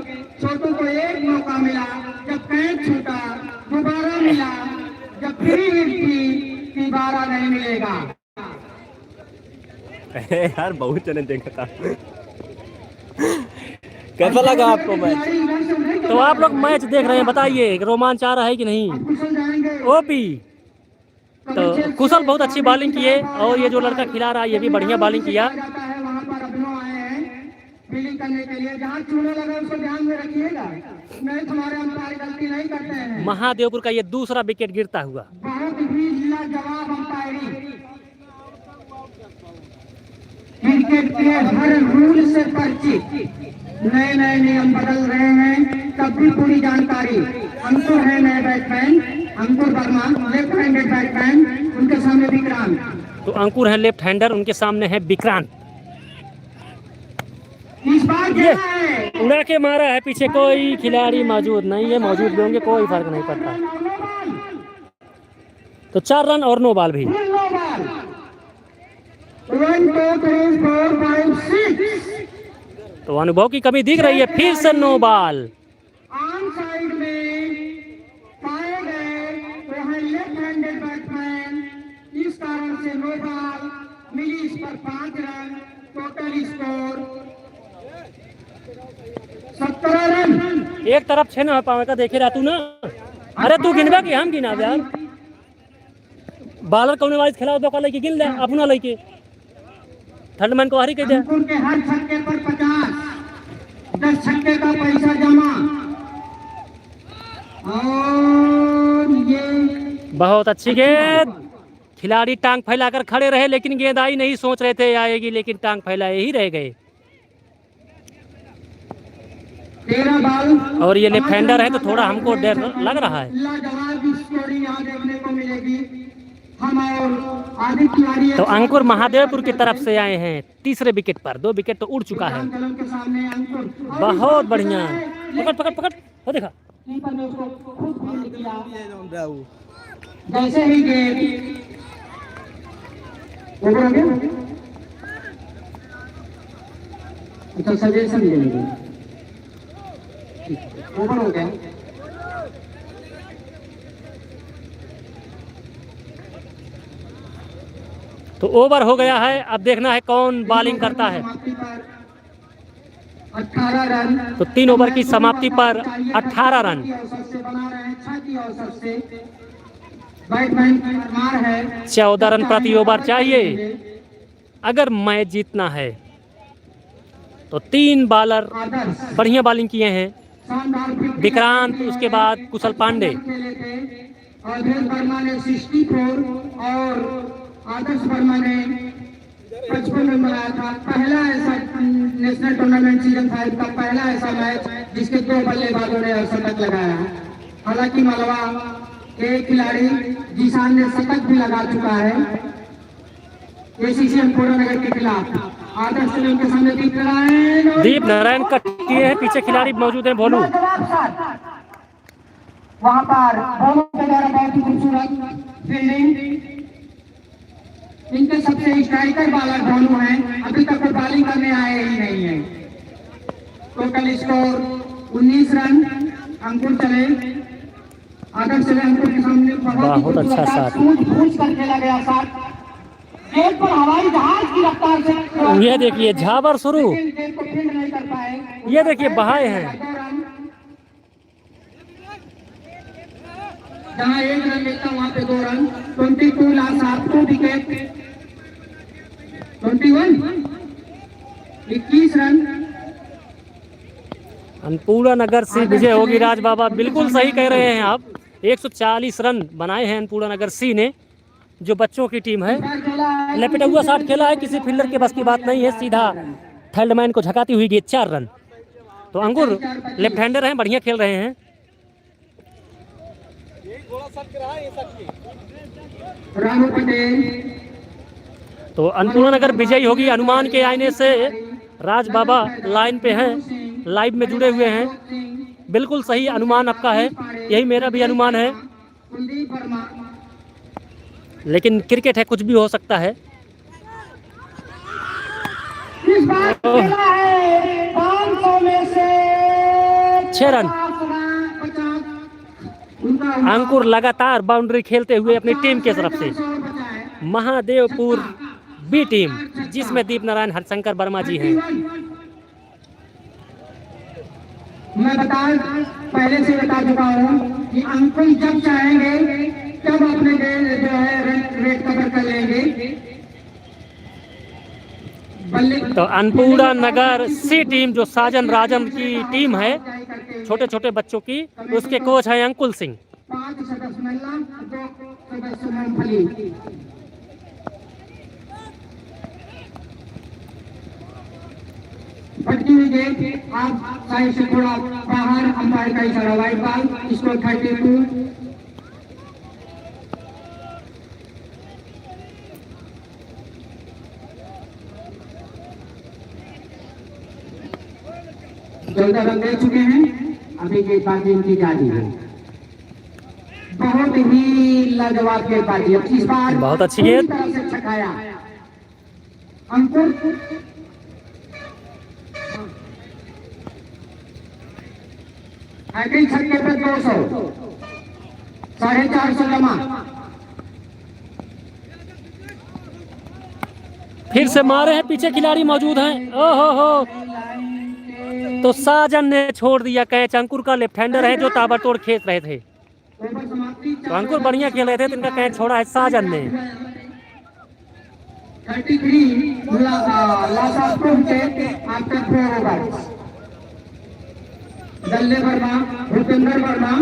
छोटू को एक मौका मिला, जब कैच छूटा, दोबारा मिला, जब फ्री हिट थी, दोबारा नहीं मिलेगा। यार बहुत चैलेंज देखा था। कैसा लगा आपको मैच? तो आप लोग मैच देख रहे हैं, बताइए रोमांच आ रहा है कि नहीं? कुशल जाएंगे। ओपी तो कुशल बहुत अच्छी बॉलिंग किए, और ये जो लड़का खिला रहा है ये भी बढ़िया बॉलिंग किया। जाता है वहाँ पर अभिनव आए हैं फील्डिंग करने के लिए। जहाँ चूने लगा उसको ध्यान में रखिएगा, नहीं तुम्हारे अंपायर गलती नहीं करते हैं। महादेवपुर का ये दूसरा विकेट गिरता हुआ। बहुत ही लाजवाब अंपायरिंग। क्रिकेट के हर रूल से परिचित, नए नए नियम बदल रहे हैं, तब भी पूरी जानकारी। अंकुर है नए बैट्समैन, अंकुर वर्मा लेफ्ट हैंडेड बैट्समैन, उनके सामने विक्रांत। तो अंकुर है लेफ्ट हैंडर, उनके सामने है विक्रांत। इस बार ये उड़ा के मारा है, पीछे कोई खिलाड़ी मौजूद नहीं है, मौजूद भी होंगे कोई फर्क नहीं पड़ता। तो 4 रन और 9 बॉल भी। 1 2 3 4 5 6 तो अनुभव की कमी दिख रही है। फिर से 9 बॉल। ऑन साइड में पाए गए वो है लेफ्ट हैंडेड बैट्समैन, इस कारण से 9 बॉल मिली। इस पर 5 रन, टोटल स्कोर 17 रन। एक तरफ छे ना हो पावे का देखे रहा तू ना। अरे तू गिनबा कि हम गिना यार। बालर कौन वाइज खेला दो का गिन ले अपना लेके थर्डमैन को हारी कह दे। अंकुर के हर छक्के पर 50, 10 छक्के का पैसा जमा। और ये बहुत अच्छी गेंद। खिलाड़ी टांग फैलाकर खड़े रहे लेकिन गेंद आई नहीं, सोच रहे थे आएगी लेकिन टांग फैलाए ही रह गए। 13 बॉल और ये लेफ्ट हैंडर है तो थोड़ा हमको डर लग रहा है। लाजवाब स्टोरी यहाँ देखने को मिलेगी। हम और आदि खिलाड़ी तो अंकुर महादेवपुर की तरफ से आए हैं तीसरे विकेट पर। 2 विकेट तो उड़ चुका है। कलम के सामने अंकुर बहुत बढ़िया। पकड़ पकड़ पकड़ वो देखा। कीपर ने उसको खुद फील्ड किया। जैसे ही गेंद ओवर हो गया। अच्छा सजेशन ले लीजिए। ओवर हो गया। तो ओवर हो गया है। अब देखना है कौन बॉलिंग करता है। 18 रन। तो 3 ओवर की समाप्ति पर 18 रन। बना रहे हैं 6 की औसत से। बैट्समैन मार है 14 रन प्रति ओवर चाहिए अगर मैच जीतना है। तो 3 बॉलर आदर्श बढ़िया बॉलिंग किए हैं। शानदार विक्रांत, उसके बाद कुशल पांडे। खेले थे। अवधेश वर्मा ने 64 और आदर्श वर्मा ने 55 रन बनाया था। पहला ऐसा नेशनल टूर्नामेंट सीजन 5 का पहला ऐसा मैच जिसके 2 बल्लेबाजों ने शतक लगाया। हालांकि मलवा के खिलाड़ी जीशान ने शतक भी लगा चुका है एसीसी पूर्णनगर के खिलाफ। आदर्श ने उनके सामने दीप नारायण कट किए हैं। पीछे खिलाड़ी मौजूद हैं। भोलू वहां पर भोलू के द्वारा बहुत ही खूबसूरत फील्डिंग। इनके सबसे स्ट्राइकर बॉलर भोलू हैं। अभी तक वो बॉलिंग करने आए ही नहीं है। Total score 19 run. अंकुर चले आदर्श चले अंकुर के सामने बहुत अच्छा शॉट। पूछ कर खेला गया शॉट। गेंद पर हवाई जहाज की रफ्तार से ये देखिए झाबर शुरू। गेंद को फील्ड नहीं कर पाए। ये देखिए बहाए हैं। जहाँ 1 रन मिलता वहाँ पे 2 रन। 22 last 2 wicket. 21 रन। अनपूरा नगर से विजय होगी। राज बाबा बिल्कुल सही कह रहे हैं आप। 140 रन बनाए हैं अनपूरा नगर सी ने, जो बच्चों की टीम है। लपेटा हुआ शॉट खेला है, किसी फील्डर के बस की बात नहीं है। सीधा थर्डमैन को झकाती हुई गेंद 4 रन। तो अंकुर लेफ्ट हैंडर हैं, बढ़िया खेल रहे हैं। रामू पटेल तो अनपूरा नगर विजयी होगी। अनुमान के आईने से राज बाबा लाइन पे हैं, लाइव में जुड़े हुए हैं। बिल्कुल सही अनुमान आपका है, यही मेरा भी अनुमान है। कुलदीप वर्मा लेकिन क्रिकेट है, कुछ भी हो सकता है। इस बार खेला है 500 में से 6 रन। 50 उनका अंकुर लगातार बाउंड्री खेलते हुए अपनी टीम के तरफ से। महादेवपुर बी टीम, जिसमें दीप नारायण हरशंकर वर्मा जी हैं। मैं पहले से बता चुका हूँ कि अंकुर जब चाहेंगे तब अपने जो है रेड कवर कर लेंगे। तो अनपूरा नगर सी टीम, जो साजन राजन की टीम है, छोटे छोटे बच्चों की, उसके कोच हैं अंकुल सिंह। 5 सदस्य महिला, 2 सदस्य मूंगफली। भटकी हुई गेंद आप साइड से थोड़ा बाहर, अंपायर का इशारा, वाइड बॉल। स्कोर 32। चौदह रन दे चुके हैं। अभी गेंदबाजी इनकी जारी है। बहुत ही लाजवाब गेंदबाजी। इस बार बहुत अच्छी गेंद। पूरी तरह से छकाया अंकुर। हैट्रिक छक्के पर 200, 450 जमा। फिर से मारे हैं, पीछे खिलाड़ी मौजूद हैं। ओहो हो, तो साजन ने छोड़ दिया कैच। अंकुर का लेफ्ट हैंडर है जो ताबड़तोड़ खेल रहे थे, तो अंकुर बढ़िया खेल रहे थे, तो इनका कैच छोड़ा है साजन ने। 33 loss of 2 wickets after 4 overs. दल्ले Verma, Bhupendra Verma,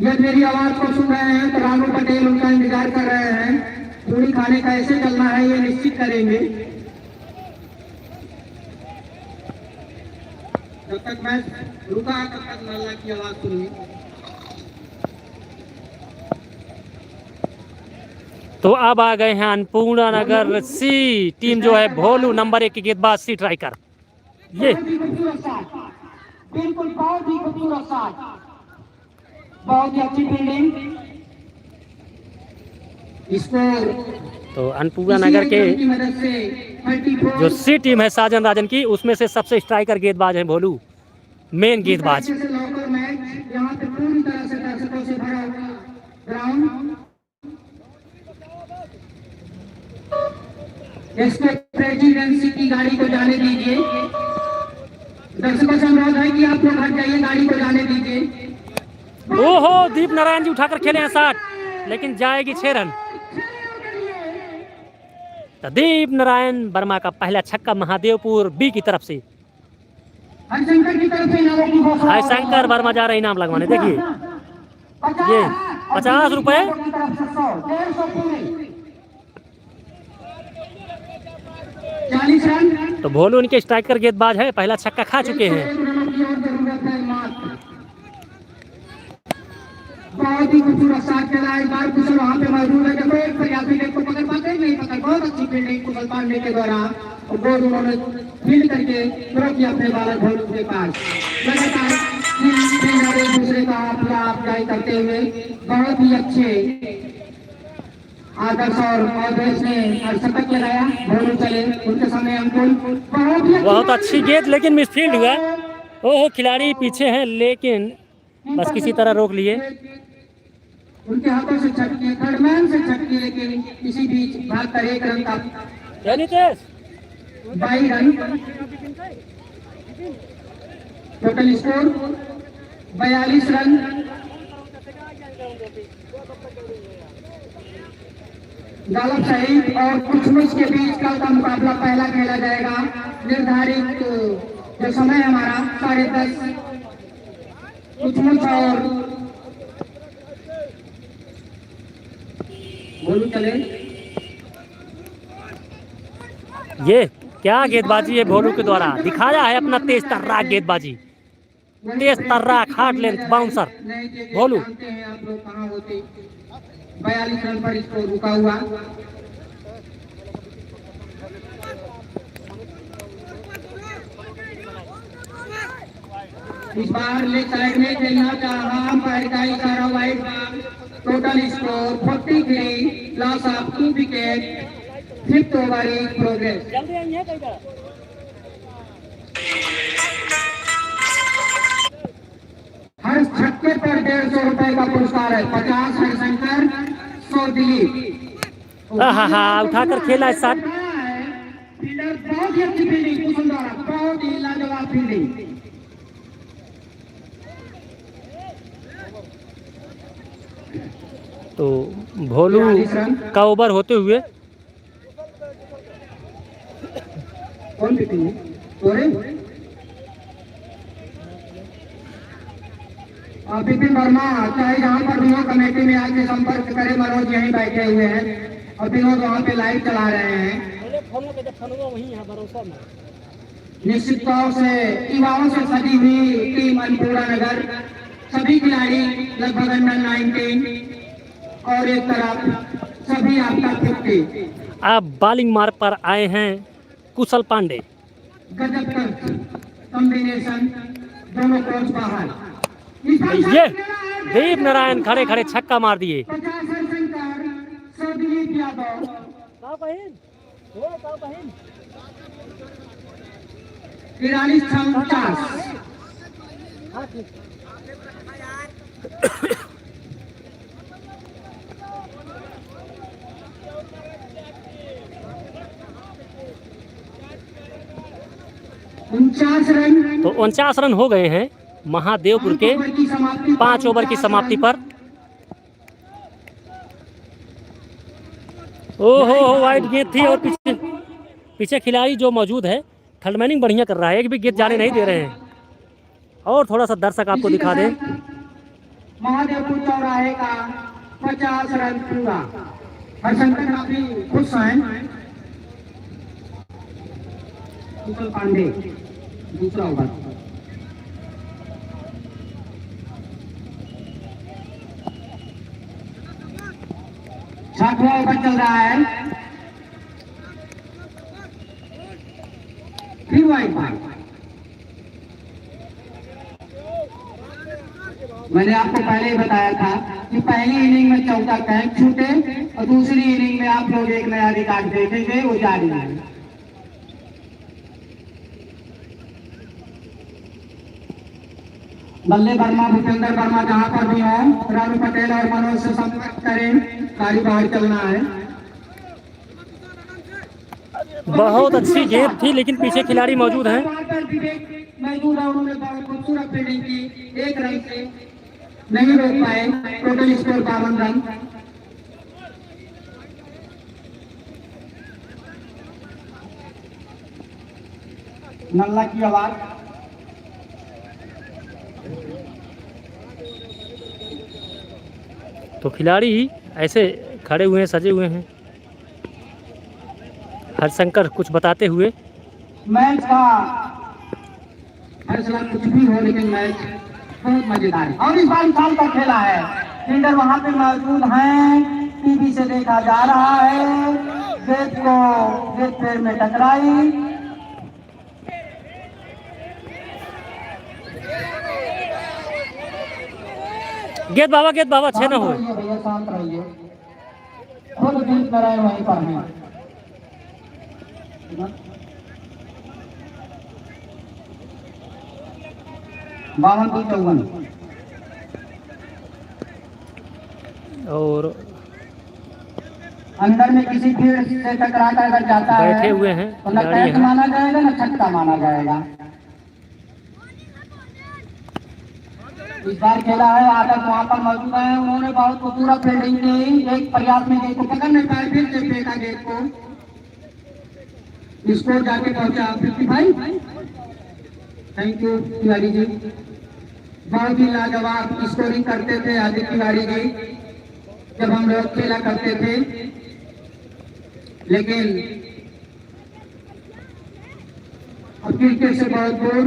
यदि मेरी आवाज को सुन रहे हैं तो रानू पटेल उनका इंतजार कर रहे हैं। पूरी खाने का ऐसे चलना है ये निश्चित करेंगे। जब तक मैच रुका तब तक नल्ला की आवाज सुनिए। तो अब आ गए हैं अन्नपूर्णा नगर सी टीम जो है भोलू नंबर 1 की गेंदबाज सी स्ट्राइकर। ये बिल्कुल बहुत ही खूबसूरत शॉट, बहुत ही अच्छी फील्डिंग। स्कोर तो अन्नपूर्णा नगर के जो सी टीम है साजन राजन की, उसमें से सबसे स्ट्राइकर गेंदबाज है भोलू, मेन गेंदबाज। यहाँ पे पूरी तरह से दर्शकों से भरा हुआ ग्राउंड। इसके प्रेसिडेंसी की गाड़ी को जाने दीजिए। दर्शकों से अनुरोध है कि आप लोग हट जाइए, गाड़ी को जाने दीजिए। ओहो, दीप नारायण जी उठाकर खेले हैं 60, लेकिन जाएगी 6 रन। तो दीप नारायण वर्मा का पहला छक्का महादेवपुर बी की तरफ से। हरिशंकर की तरफ से इनामों की घोषणा। हरिशंकर वर्मा जा रहे इनाम लगवाने। देखिए ये 50 रुपए। 40 रन। तो भोलू उनके स्ट्राइकर गेंदबाज है, पहला छक्का खा चुके हैं। बहुत ही खूबसूरत शॉट खेला है। इस बार कुशल वहाँ पे मौजूद है, जब एक प्रयासी को पकड़ पाते नहीं पकड़। बहुत अच्छी फील्डिंग कुशल पांडे के द्वारा, और गोल उन्होंने फील्ड करके तुरंत ही अपने बालक भोलू के पास। लगातार एक दूसरे का आप जारी करते हुए बहुत ही अच्छे आदर्श और देश ने शतक लगाया। भोलू चले, उनके समय अंकुल बहुत अच्छी गेंद, लेकिन मिसफील्ड हुआ। ओहो, खिलाड़ी पीछे हैं, लेकिन बस किसी तरह रोक लिए। उनके हाथों से छटकी, थर्डमैन से छटकी, लेकिन इसी बीच भाग कर 1 रन का 22 रन। Total score 42 run. गालब शहीद और कुछमुच के बीच कल का मुकाबला पहला खेला जाएगा। निर्धारित जो समय हमारा 10:30, कुछमुच और भोलू चले। ये क्या गेंदबाजी है भोलू के द्वारा, दिखाया है अपना तेज तर्राक गेंदबाजी, तेज तर्राक हार्ड लेंथ बाउंसर भोलू। आप लोग कहाँ होते। 42 रन पर स्कोर रुका हुआ। इस बार ले साइड में खेलना चाहा पर का इशारा wide. Total score 43, loss of 2 wicket, 5th over in progress. हर छक्के पर 150 रुपए का पुरस्कार है। 50 हरिशंकर, 100 दिलीप। हाँ, उठाकर खेला है 60। फील्डर बहुत ही अच्छी फील्डिंग, कुशल द्वारा बहुत ही लाजवाब फील्डिंग। तो भोलू का ओवर होते हुए कौन पिटिंग विपिन वर्मा, चाहे जहाँ पर भी हो कमेटी में आके संपर्क करें। मनोज यहीं बैठे हुए हैं और विनोद वहाँ पे लाइव चला रहे हैं। निश्चित तौर से युवाओं से सजी हुई टीम अन्नपूर्णा नगर, सभी खिलाड़ी लगभग अंडर 19 और एक तरफ सभी आपका 50। अब बॉलिंग मार्ग पर आए हैं कुशल पांडे। गजब का कॉम्बिनेशन, दोनों कोच बाहर। ये दीप नारायण खड़े खड़े छक्का मार दिए। 50 हरिशंकर, 100 दिलीप यादव। 43-50। 49 रन। तो 49 रन हो गए हैं महादेवपुर के 5 ओवर की समाप्ति पर। ओहो वाइड गेंद थी और पीछे खिलाड़ी जो मौजूद है थर्डमैनिंग बढ़िया कर रहा है, एक भी गेंद जाने नहीं दे रहे हैं। और थोड़ा सा दर्शक आपको दिखा दें, महादेवपुर चौराहे का 50 रन पूरा। हरशंकर काफी खुश हैं। कुशल पांडे दूसरा ओवर। छठवां ओवर चल रहा है। फिर वाइड बॉल। मैंने आपको पहले ही बताया था कि पहली इनिंग में 14 कैच छूटे और दूसरी इनिंग में आप लोग एक नया रिकॉर्ड देखेंगे, वो जारी है। बल्ले वर्मा, भूपेंद्र वर्मा जहां पर भी हो, रानू पटेल और मनोज से संपर्क करें, गाड़ी बाहर चलना है। बहुत अच्छी गेंद थी लेकिन पीछे खिलाड़ी मौजूद हैं। मौजूद है, उन्होंने बहुत खूबसूरत फील्डिंग की, एक रन से नहीं रोक पाए। Total score 52 run. नल्ला की आवाज। तो खिलाड़ी ही ऐसे खड़े हुए हैं, सजे हुए हैं। हरशंकर कुछ बताते हुए, मैच का फैसला कुछ भी हो लेकिन मैच बहुत मजेदार है और इस बार साल का खेला है। फील्डर वहां पे मौजूद हैं, टीवी से देखा जा रहा है। गेंद पैर में टकराई। गेंद बाबा अच्छे ना हो। भैया शांत रहिए, खुद जीत कराए वहीं पर हैं। 52-54 और अंदर में किसी फील्ड से टकरा कर अगर जाता है बैठे हुए हैं तो न खिलाड़ी कैच हैं। माना जाएगा न छक्का माना जाएगा। इस बार खेला है, आदत वहाँ पर मौजूद है। उन्होंने बहुत खूबसूरत फील्डिंग की, एक प्रयास में गेंद को पकड़ नहीं पाए, फिर से फेंका गेंद को। स्कोर जाके पहुंचा 55। थैंक यू तिवारी जी, बहुत ही लाजवाब स्कोरिंग करते थे आदित्य तिवारी जी जब हम लोग खेला करते थे। लेकिन अब क्रिकेट से बहुत दूर,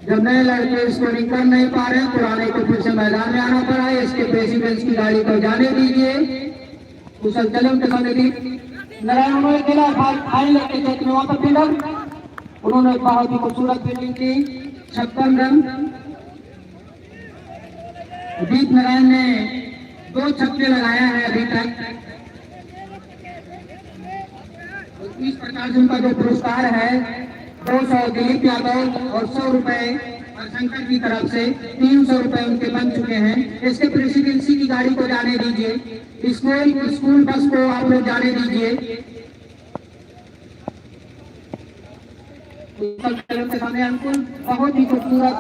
जब नए लड़के स्कोरिंग कर नहीं पा रहे, पुराने को फिर से मैदान में आना पड़ा है। इसके प्रेसिडेंट की गाड़ी को जाने दीजिए। कुशल चले उनके सामने की नारायण उन्होंने खेला, फाइल लेके थे वहां पर फील्डर, उन्होंने बहुत ही खूबसूरत फील्डिंग की, 56 रन। दीप नारायण ने 2 छक्के लगाया है अभी तक। इस प्रकार से उनका जो पुरस्कार है 200 दिलीप यादव और 100 रुपए शंकर की तरफ से 300 रुपए उनके बन चुके हैं। इसके प्रेसिडेंसी की गाड़ी को जाने दीजिए, स्कूल बस को आप लोग जाने दीजिए। के सामने अंकुल बहुत ही खूबसूरत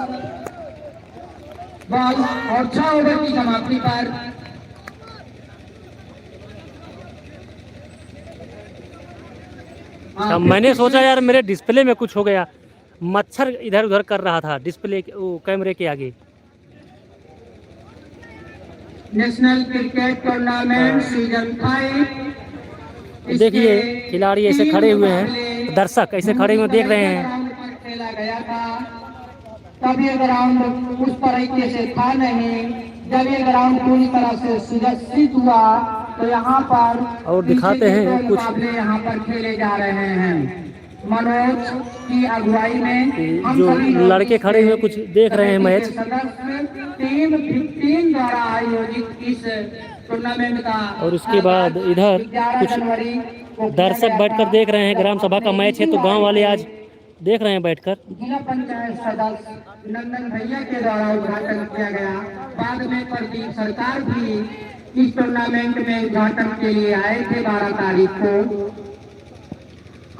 बॉल और 6 ओवर की समाप्ति पर मैंने सोचा यार मेरे डिस्प्ले में कुछ हो गया, मच्छर इधर उधर कर रहा था डिस्प्ले वो कैमरे के आगे। National cricket tournament season 5। देखिए खिलाड़ी ऐसे खड़े हुए हैं, दर्शक ऐसे खड़े हुए देख रहे हैं। खेला गया था तब ये ग्राउंड उस तरीके से था नहीं। जब ये ग्राउंड पूरी तरह से सुरक्षित हुआ तो यहाँ पर और दिखाते हैं कुछ मुकाबले यहाँ पर खेले जा रहे हैं। मनोज की अगुवाई में हम जो सभी लोग लड़के खड़े हुए कुछ देख रहे हैं मैच। टीम 15 द्वारा आयोजित इस टूर्नामेंट का और उसके बाद इधर 11 कुछ जनवरी को दर्शक बैठकर देख रहे हैं। ग्राम सभा का मैच है तो गांव वाले आज देख रहे हैं बैठकर। जिला पंचायत सदस्य नंदन भैया के द्वारा उद्घाटन किया गया। बाद में प्रदीप सरकार भी इस टूर्नामेंट में उद्घाटन के लिए आए थे 12 तारीख को।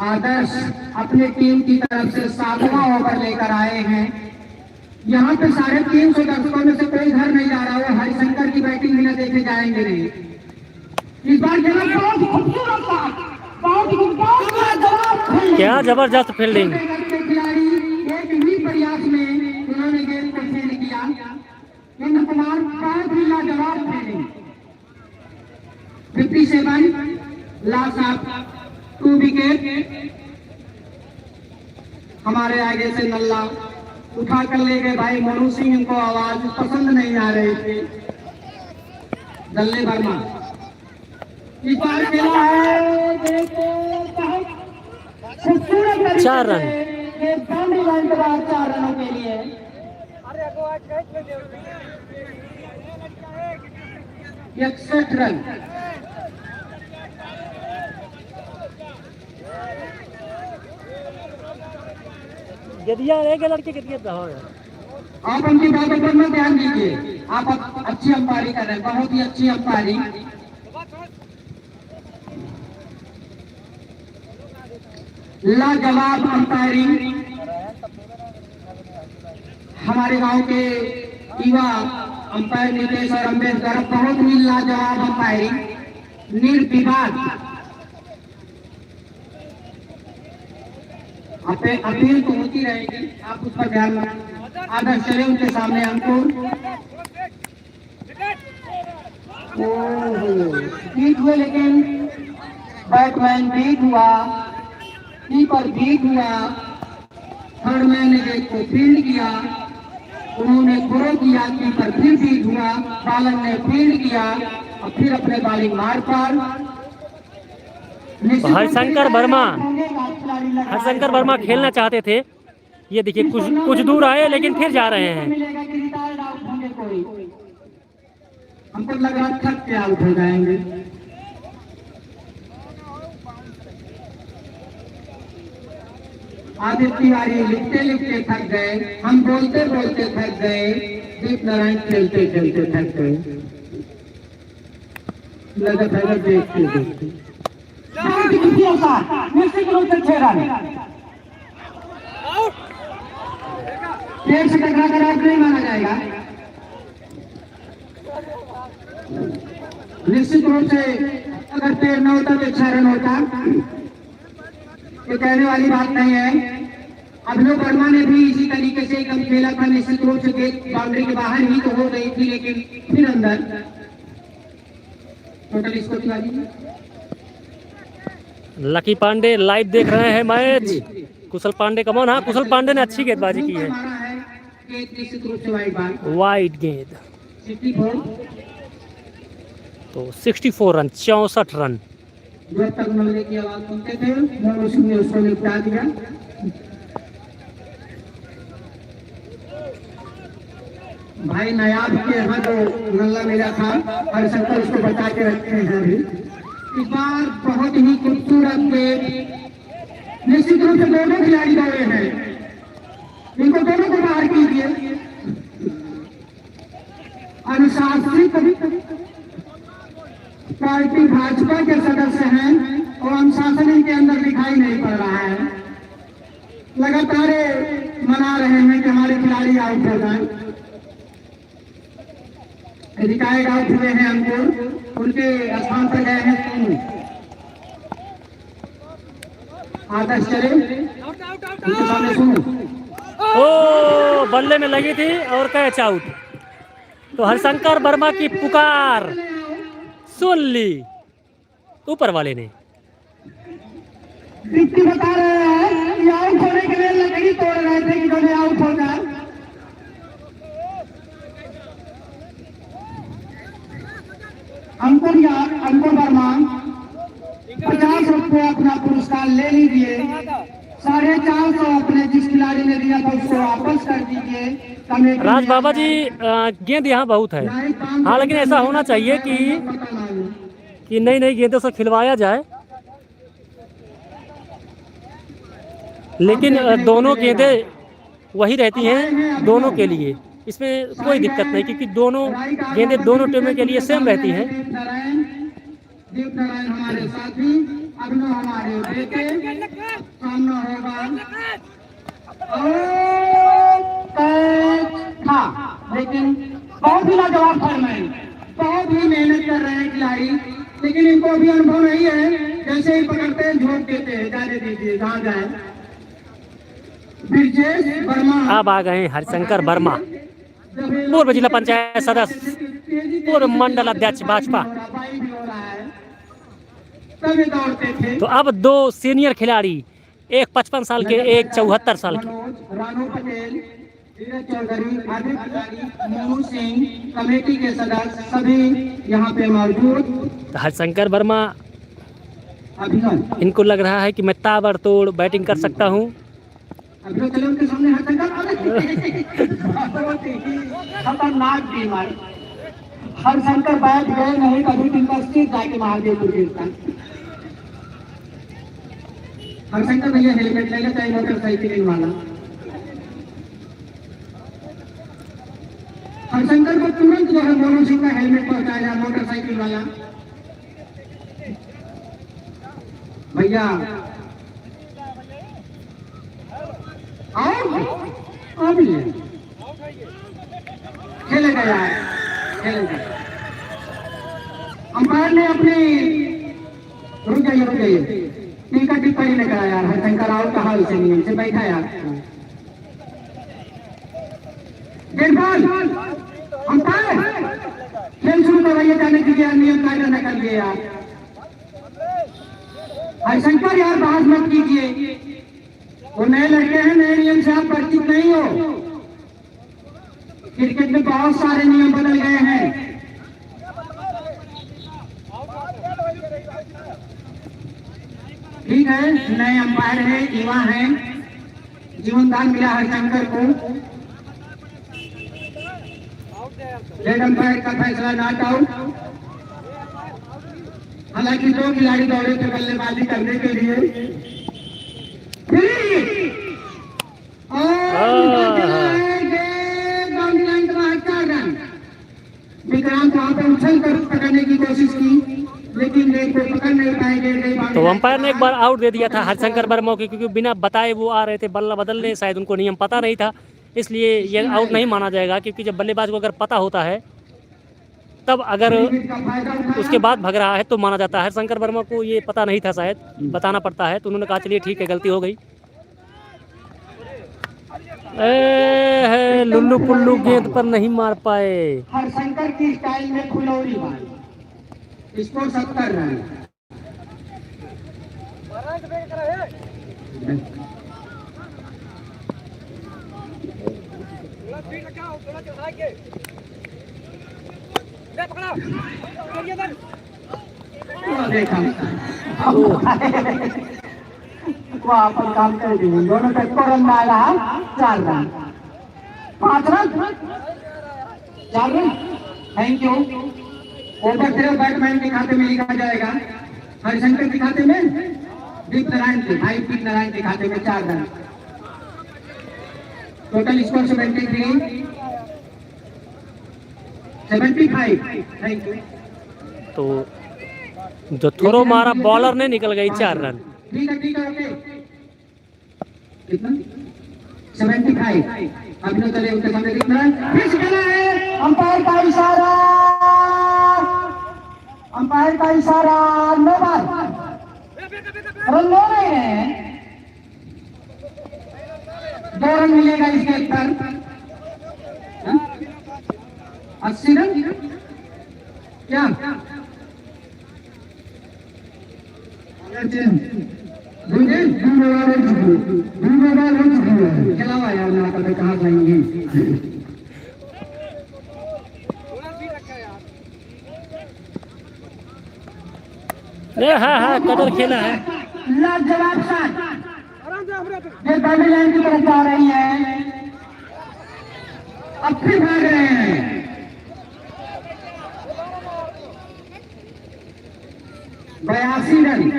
आदर्श अपने टीम की तरफ से 7वां ओवर लेकर आए हैं। यहाँ पे 350 दर्शकों में से कोई घर नहीं जा रहा है, हरिशंकर की बैटिंग बिना देखे जाएंगे नहीं। इस बार बहुत खूबसूरत था, क्या जबरदस्त फील्डिंग। खिलाड़ी एक ही प्रयास में उन्होंने गेंद को फील्ड किया। इंद्र कुमार बहुत ही लाजवाब फील्डिंग। 57 last of 2 wicket. हमारे आगे से नल्ला उठा कर ले गए भाई मोनू सिंह, इनको आवाज पसंद नहीं आ रही थी। दल्ले वर्मा इस बार खेला है, खूबसूरत 4 रन। बाउंड्री लाइन के बाद 4 रनों के लिए 61 रन। गदिया रह गए लड़के, गदिया रहो यार। आप उनकी बातों पर में ध्यान दीजिए। आप अच्छी अंपायरिंग कर रहे हैं, बहुत ही अच्छी अंपायरिंग। लाजवाब अंपायरिंग। हमारे गांव के युवा अंपायर नितेश और अम्बेडकर बहुत ही लाजवाब अंपायरिंग, निर्विवाद। अपील तो होती रहेगी, आप उस पर ध्यान रखें। आदर्श चले उनके सामने अंकुर बीट हुए, लेकिन बैटमैन बीट हुआ, कीपर बीट हुआ, थर्डमैन ने गेंद को फील्ड किया, उन्होंने थ्रो किया, कीपर फिर बीट हुआ, बालन ने फील्ड किया और फिर अपने बॉलिंग मार पर हरिशंकर वर्मा खेलना चाहते थे। ये देखिए कुछ दूर आए लेकिन फिर जा रहे हैं। हमको लग रहा थक के आउट हो जाएंगे। आदित्य तिवारी लिखते लिखते थक गए, हम बोलते बोलते थक गए, दीप नारायण खेलते खेलते थक गए। लगत है देखते देखते निश्चित रूप से 6 रन। पेड़ से टकरा कर आउट नहीं माना जाएगा। निश्चित रूप से अगर पेड़ न होता तो 6 रन होता, ये कहने वाली बात नहीं है। अभिनव वर्मा ने भी इसी तरीके से कम खेला था। निश्चित रूप से गेंद बाउंड्री के बाहर ही तो हो गई थी, लेकिन फिर अंदर। टोटल स्कोर कितना जी? लकी पांडे लाइव देख रहे हैं मैच। कुशल पांडे कमोन। हाँ, कुशल पांडे ने अच्छी गेंदबाजी की है। वाइड गेंद। तो 64 रन, 64 रन। जब तक नल्ले की आवाज सुनते थे, मोनू सिंह ने उसको निपटा दिया। भाई नायाब के यहाँ जो नल्ला मिला था, हरिशंकर उसको बचा के रखते हैं अभी। इस बार बहुत ही खूबसूरत गेंद। निश्चित रूप से दोनों खिलाड़ी दौड़े हैं, इनको दोनों को बाहर कीजिए। अनुशासित पार्टी भाजपा के सदस्य हैं और अनुशासन इनके अंदर दिखाई नहीं पड़ रहा है। लगातार मना रहे हैं कि हमारे खिलाड़ी आउट हो जाए। रिटायर्ड आउट हुए हैं अंकुर, उनके स्थान पर गए हैं सोनू। आदर्श चले उनके सामने सोनू। ओ बल्ले में लगी थी और कैच आउट। तो हरिशंकर वर्मा की पुकार सुन ली ऊपर वाले ने। डिप्टी बता रहे हैं कि आउट होने के लिए लकड़ी तोड़ रहे थे कि दोनों आउट हो जाए। अंकुर वर्मा 50 रुपये अपना पुरस्कार ले लीजिए। 450 अपने जिस खिलाड़ी ने दिया था उसको वापस कर दीजिए। राज बाबा जी, गेंद यहाँ बहुत है। हाँ, लेकिन ऐसा होना चाहिए कि नई नई गेंदों से खिलवाया जाए, लेकिन दोनों गेंदें वही रहती हैं दोनों के लिए। इसमें कोई दिक्कत नहीं, क्योंकि दोनों गेंदें दोनों टीमों के लिए सेम रहती हैं। दीप नारायण हमारे साथी, अभिनव हमारे बेटे। था, लेकिन बहुत ही लाजवाब फॉर्मेट, बहुत ही मेहनत कर रहे हैं खिलाड़ी, लेकिन इनको अभी अनुभव नहीं है। जैसे ही पकड़ते हैं झोंक देते हैं, जाने दीजिए जहाँ जाए। ब्रिजेश वर्मा अब आ गए हरिशंकर वर्मा, पूर्व जिला पंचायत सदस्य, पूर्व मंडल अध्यक्ष भाजपा। तभी दौड़ते थे। तो अब दो सीनियर खिलाड़ी, एक 55 साल के, एक 74 साल के। रानू पटेल, धीरज चौधरी, आदित्य तिवारी, मोनू सिंह, कमेटी के सदस्य सभी यहाँ पे मौजूद। तो हरिशंकर वर्मा, अभिनव इनको लग रहा है कि मैं ताबड़तोड़ बैटिंग कर सकता हूँ। अभिनव चलो उनके सामने बहुत ही खतरनाक बीमार। हरिशंकर बैठ गए नहीं कभी यूनिवर्सिटी जाके महादेवपुर गिरता। हरिशंकर भैया हेलमेट ले लेता है, मोटरसाइकिल वाला। हरिशंकर को तुरंत जो है मोनू सिंह का हेलमेट पहुंचाया, मोटरसाइकिल वाला। भैया आओ खेलेगा यार, खेलेगा। अंपायर ने अपनी रुक जाइए टिकट टिप्पणी ने कहा यार, हरिशंकर आउट कहा उसे नियम से बैठा यार। गेंदबाज अंपायर खेल शुरू करवाइए, जाने दीजिए, नियम कायदा न कर दिए यार। हरिशंकर यार बहस मत कीजिए, वो नए लड़के हैं, नए नियम से आप परिचित नहीं हो। क्रिकेट में बहुत सारे नियम बदल गए हैं। ठीक है, नए अंपायर है, युवा है, जीवनदान मिला हरिशंकर को। रेड अंपायर का फैसला नॉट आउट। हालांकि दो खिलाड़ी दौड़े थे बल्लेबाजी करने के लिए। विक्रांत वहां पे उछल कर पकड़ने की कोशिश की, लेकिन गेंद को पकड़ नहीं पाए। तो अंपायर ने एक बार आउट दे दिया था हरिशंकर वर्मा को, क्योंकि बिना बताए वो आ रहे थे बल्ला बदलने, शायद उनको नियम पता नहीं था, इसलिए ये आउट नहीं माना जाएगा। क्योंकि जब बल्लेबाज को अगर पता होता है तब अगर उसके बाद भग रहा है तो माना जाता है। हरिशंकर वर्मा को ये पता नहीं था, शायद बताना पड़ता है, तो उन्होंने कहा चलिए ठीक है, गलती हो गई। लुल्लू पुल्लू गेंद पर नहीं मार पाए। हरिशंकर की स्टाइल में फुलौरी भाई, स्कोर 70 रन। देखा वहाँ पर काम कर दी, दोनों का रन डाला, 4 run, 5 run, 4 run. Thank you. Over सिर्फ बैट्समैन के खाते में लिखा जाएगा, हरिशंकर के खाते में, दीप नारायण के, भाई दीप नारायण के खाते में 4 run. Total score 73, 75। Thank you. तो जो थ्रो मारा बॉलर ने, निकल गई 4 रन। ठीक है, ओके। कितना? 75। अभी तो चले उसके सामने कितना? फिश खेला है। अंपायर का इशारा, अंपायर का इशारा, नो बार, रन ले रहे हैं। 2 रन मिलेगा इसके पर। 80 रन क्या? खिलावा यार, मैं कभी कहाँ जाएंगे। हाँ कदर खेला है। लाजवाब शॉट, ये बाउंड्री लाइन की तरफ जा रही है, अब फिर भाग रहे हैं। बयासी रन।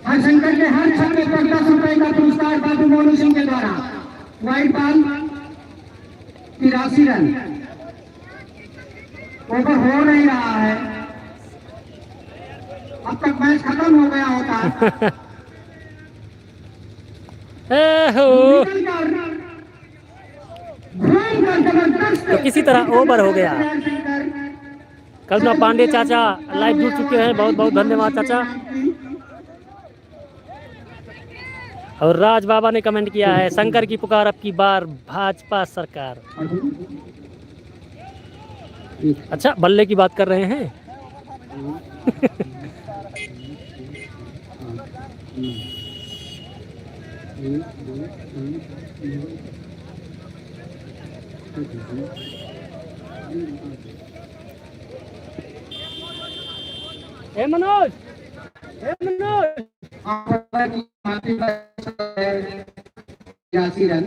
हरिशंकर के हर छक्के पर 10 रुपए का पुरस्कार बाबू मोनू सिंह के द्वारा। White ball, 83 run. ओवर हो नहीं रहा है, अब तक मैच खत्म हो गया होता। हो तो किसी तरह ओवर हो गया। कल्पना पांडे चाचा लाइव जुड़ चुके हैं, बहुत बहुत धन्यवाद चाचा। और राज बाबा ने कमेंट किया है, शंकर की पुकार अब की बार भाजपा सरकार। अच्छा, बल्ले की बात कर रहे हैं। हे मनोज, हे मनोज, 80 रन।